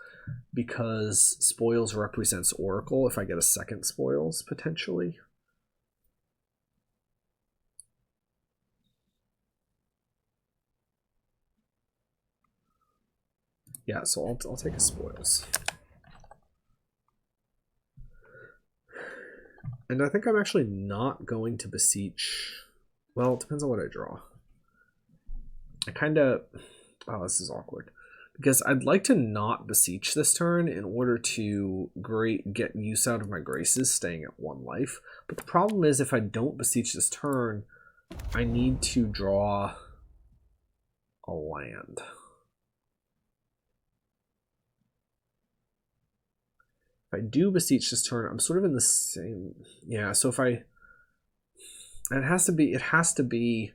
because Spoils represents Oracle if I get a second Spoils, potentially. Yeah, so I'll take a Spoils. And I think I'm actually not going to Beseech. Well, it depends on what I draw. I kind of... Oh, this is awkward. Because I'd like to not Beseech this turn in order to get use out of my Graces staying at 1 life. But the problem is if I don't Beseech this turn, I need to draw a land. If I do Beseech this turn, I'm sort of in the same... Yeah, so if I... It has to be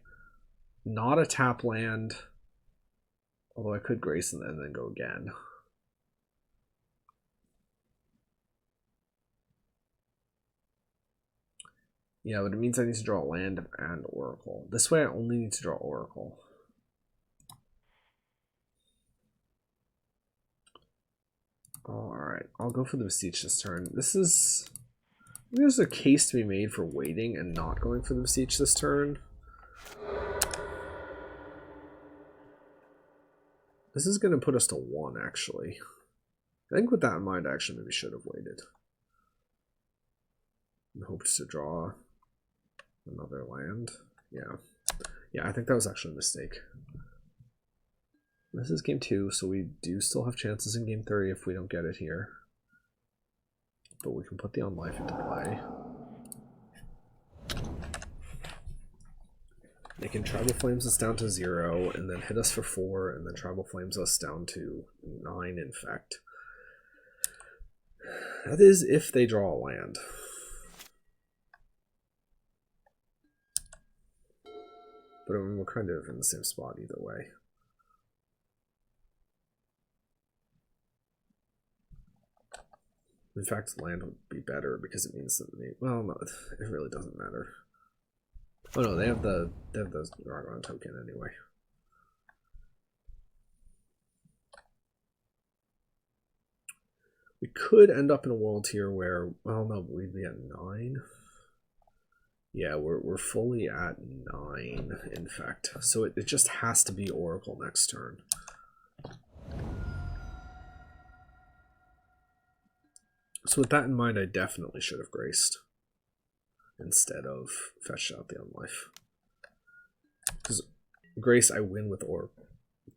not a tap land, although I could Grace and then go again. Yeah, but it means I need to draw a land and Oracle. This way I only need to draw Oracle. Alright, I'll go for the Beseech this turn. There's a case to be made for waiting and not going for the Beseech this turn. This is going to put us to 1, actually. I think with that in mind, I actually maybe should have waited. And hoped to draw another land. Yeah. Yeah, I think that was actually a mistake. This is game 2, so we do still have chances in game 3 if we don't get it here. But we can put the Unlife into play. They can Tribal Flames us down to 0, and then hit us for 4, and then Tribal Flames us down to 9 Infect. That is if they draw a land. But I mean, we're kind of in the same spot either way. In fact, land would be better because it means that they... Well, no, it really doesn't matter. Oh no, they have the Ragavan token anyway. We could end up in a world here where, well, no, we'd be at 9. Yeah, we're fully at 9, in fact. So it just has to be Oracle next turn. So with that in mind, I definitely should have graced instead of fetched out the Unlife. Because Grace, I win with Oracle.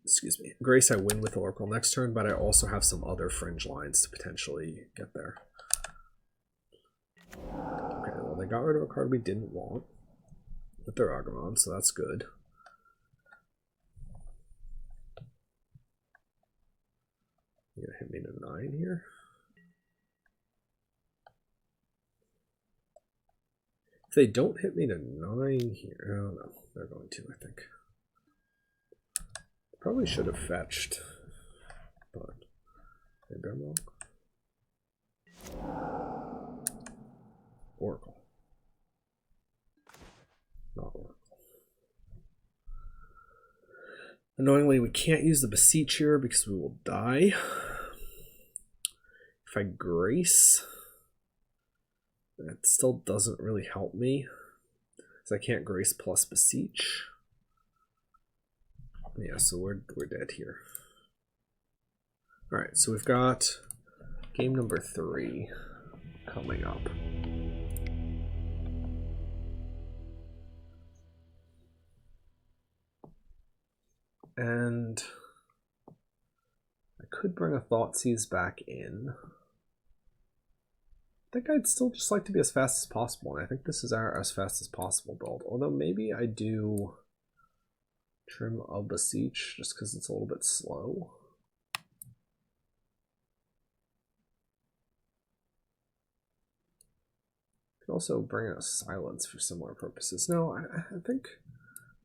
Excuse me. Grace, I win with Oracle next turn, but I also have some other fringe lines to potentially get there. Okay, well, they got rid of a card we didn't want with their Agumon, so that's good. You're gonna hit me to 9 here. If they don't hit me to 9 here, oh no, they're going to, I think. Probably should have fetched, but maybe I'm wrong. Oracle. Not Oracle. Annoyingly, we can't use the Beseech here because we will die. If I Grace, that still doesn't really help me, because I can't Grace plus Beseech. Yeah, so we're dead here. Alright, so we've got game number 3 coming up. And I could bring a Thoughtseize back in. I think I'd still just like to be as fast as possible, and I think this is our as fast as possible build. Although maybe I do trim a Beseech just because it's a little bit slow. Could also bring out Silence for similar purposes. No, I think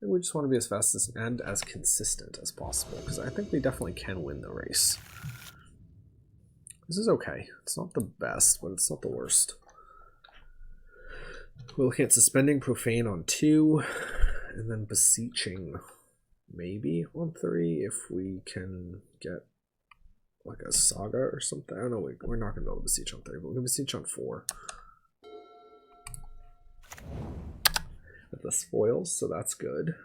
we just want to be as fast as and as consistent as possible, because I think we definitely can win the race. This is okay. It's not the best, but it's not the worst. We're looking at suspending Profane on 2, and then Beseeching maybe on 3 if we can get like a Saga or something. I don't know, we're not going to be able to Beseech on 3, but we're going to Beseech on 4. With the spoils, so that's good.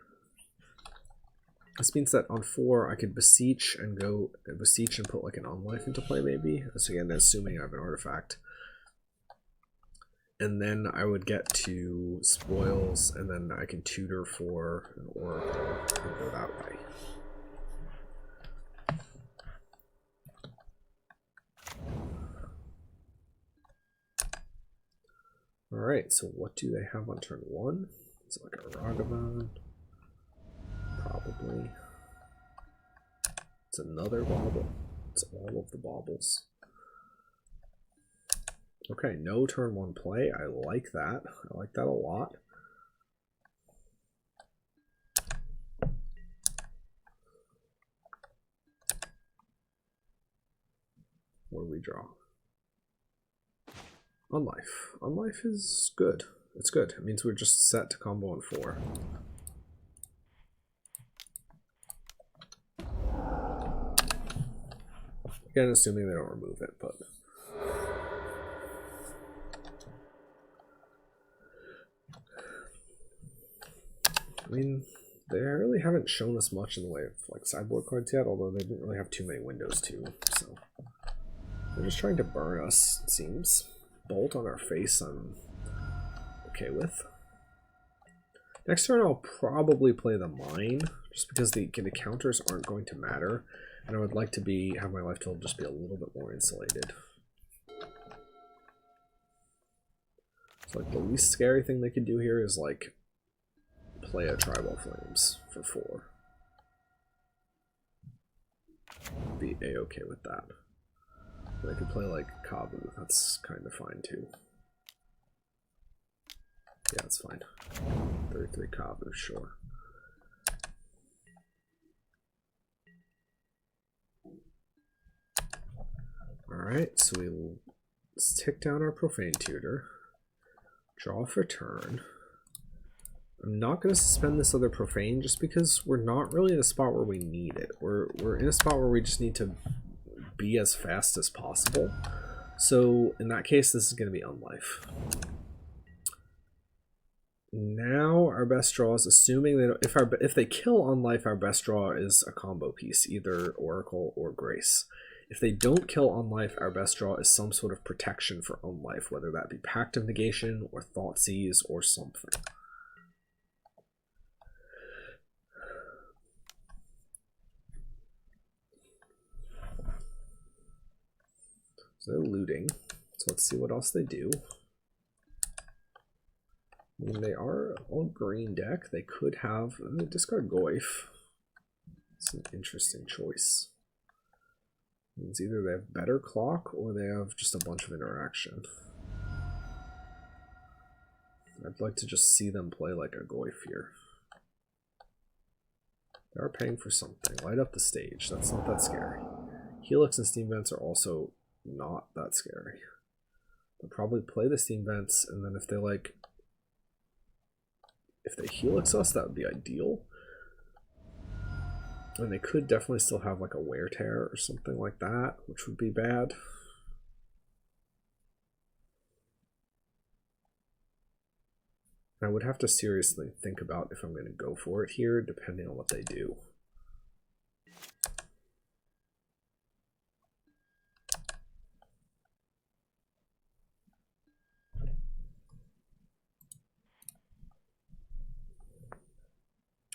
This means that on 4 I could Beseech and go Beseech and put like an Unlife into play maybe. So again, assuming I have an artifact. And then I would get to spoils, and then I can tutor for an Oracle and go that way. Alright, so what do they have on turn 1? It's like a Ragavan. Probably. It's another bauble. It's all of the baubles. Okay, no turn 1 play. I like that. I like that a lot. What do we draw? Unlife. Unlife is good. It's good. It means we're just set to combo on 4. Again, assuming they don't remove it, but... I mean, they really haven't shown us much in the way of like sideboard cards yet, although they didn't really have too many windows too, so... They're just trying to burn us, it seems. Bolt on our face, I'm okay with. Next turn I'll probably play the Mine, just because the counters aren't going to matter, and I would like to have my life total just be a little bit more insulated. So like the least scary thing they could do here is like play a Tribal Flames for 4. Be a-okay with that. They could play like Kabu, that's kind of fine too. Yeah, that's fine. 33 Kabu, sure. Alright, so let's tick down our Profane Tutor. Draw for turn. I'm not going to suspend this other Profane just because we're not really in a spot where we need it. We're in a spot where we just need to be as fast as possible. So in that case, this is going to be Unlife. Now our best draw is assuming they don't, if they kill Unlife, our best draw is a combo piece, either Oracle or Grace. If they don't kill Unlife, our best draw is some sort of protection for Unlife, whether that be Pact of Negation or Thoughtseize or something. So they're looting. So let's see what else they do. I mean, they are all green deck. They could have discard Goyf. It's an interesting choice. It means either they have better clock or they have just a bunch of interaction. I'd like to just see them play like a Goyf here. They are paying for something. Light up the stage. That's not that scary. Helix and Steam Vents are also not that scary. They'll probably play the Steam Vents, and then if they like... If they Helix us, that would be ideal. And they could definitely still have like a Wear Tear or something like that, which would be bad. I would have to seriously think about if I'm going to go for it here, depending on what they do.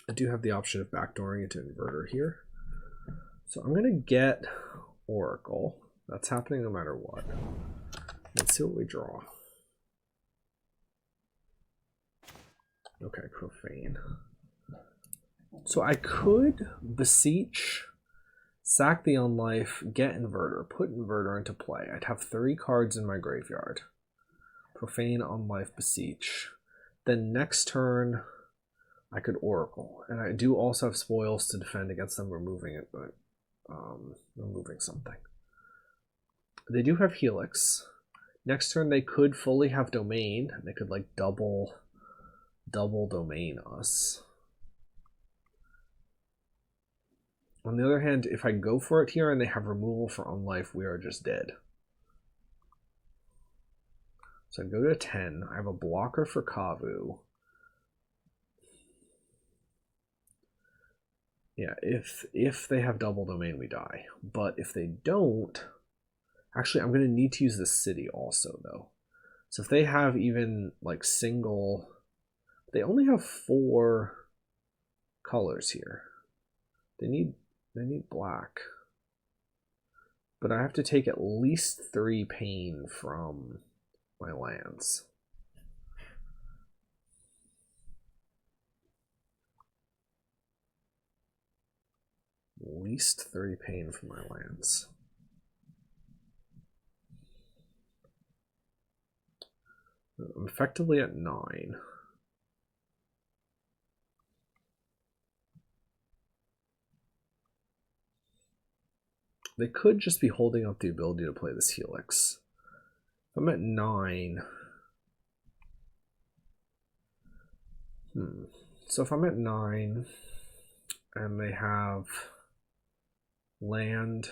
I do have the option of backdooring into Inverter here. So I'm going to get Oracle. That's happening no matter what. Let's see what we draw. Okay, Profane. So I could Beseech, sack the Unlife, get Inverter, put Inverter into play. I'd have 3 cards in my graveyard. Profane, Unlife, Beseech. Then next turn, I could Oracle, and I do also have spoils to defend against them removing it, but removing something. They do have Helix. Next turn they could fully have Domain. They could like double Domain us. On the other hand, if I go for it here and they have removal for Unlife, we are just dead. So I go to 10. I have a blocker for Kavu. Yeah, if they have double Domain, we die. But if they don't, actually, I'm going to need to use the city also, though. So if they have even like single, they only have 4 colors here. They need black. But I have to take at least 3 pain from my lands. At least 30 pain from my lands. I'm effectively at 9. They could just be holding up the ability to play this Helix. If I'm at 9. So if I'm at 9 and they have land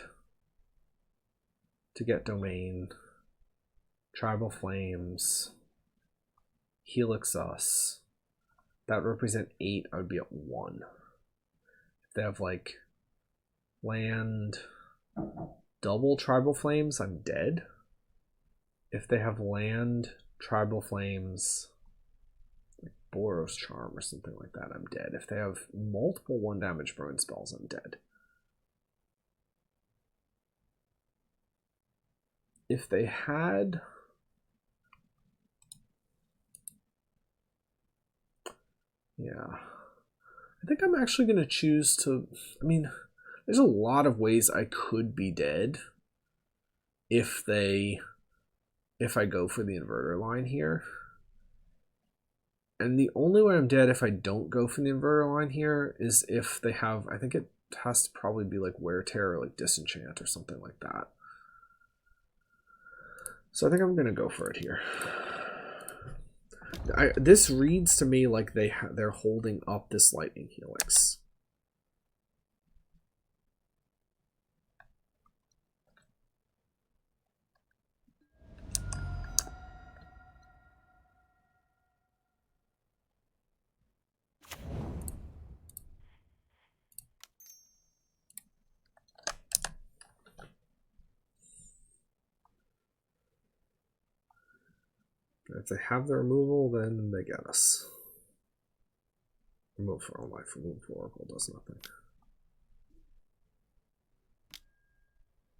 to get Domain, Tribal Flames, Helix us, that would represent 8, I would be at 1. If they have like land, double Tribal Flames, I'm dead. If they have land, Tribal Flames, like Boros Charm or something like that, I'm dead. If they have multiple 1 damage burn spells, I'm dead. If they had... Yeah. I think I'm actually going to choose to... I mean, there's a lot of ways I could be dead if I go for the Inverter line here. And the only way I'm dead if I don't go for the Inverter line here is if they have... I think it has to probably be like Wear Tear or like Disenchant or something like that. So I think I'm going to go for it here. This reads to me like they're holding up this Lightning Helix. If they have the removal, then they get us. Remove for all life, remove for Oracle does nothing.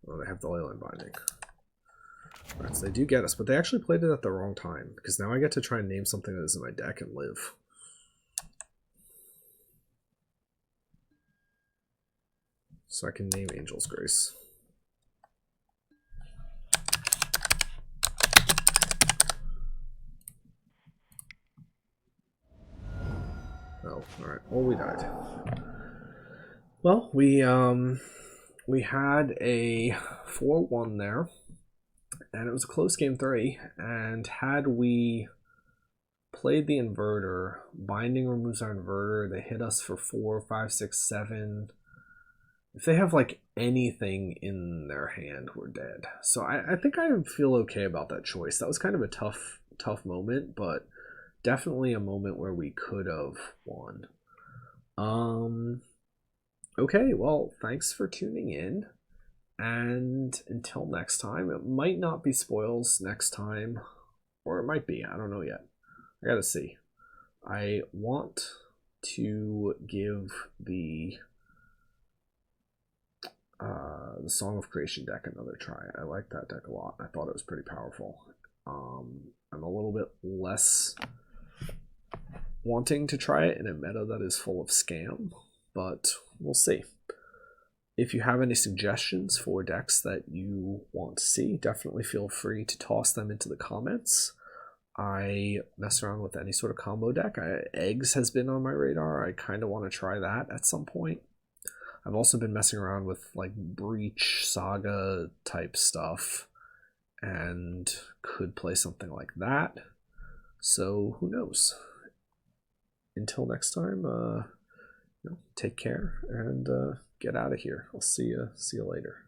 Oh, they have the Leyline Binding. Alright, so they do get us, but they actually played it at the wrong time, because now I get to try and name something that is in my deck and live. So I can name Angel's Grace. Oh, alright. Well, we died. Well, we had a 4-1 there, and it was a close game 3, and had we played the inverter, binding removes our inverter, they hit us for 4, 5, 6, 7. If they have like anything in their hand, we're dead. So I think I feel okay about that choice. That was kind of a tough moment, but definitely a moment where we could have won. Okay, well, thanks for tuning in. And until next time, it might not be spoils next time, or it might be. I don't know yet. I gotta see. I want to give the Song of Creation deck another try. I like that deck a lot. I thought it was pretty powerful. I'm a little bit less wanting to try it in a meta that is full of scam, but we'll see. If you have any suggestions for decks that you want to see, definitely feel free to toss them into the comments. I mess around with any sort of combo deck. Eggs has been on my radar. I kind of want to try that at some point. I've also been messing around with like Breach, Saga type stuff, and could play something like that. So who knows? Until next time, take care and get out of here. I'll see you later.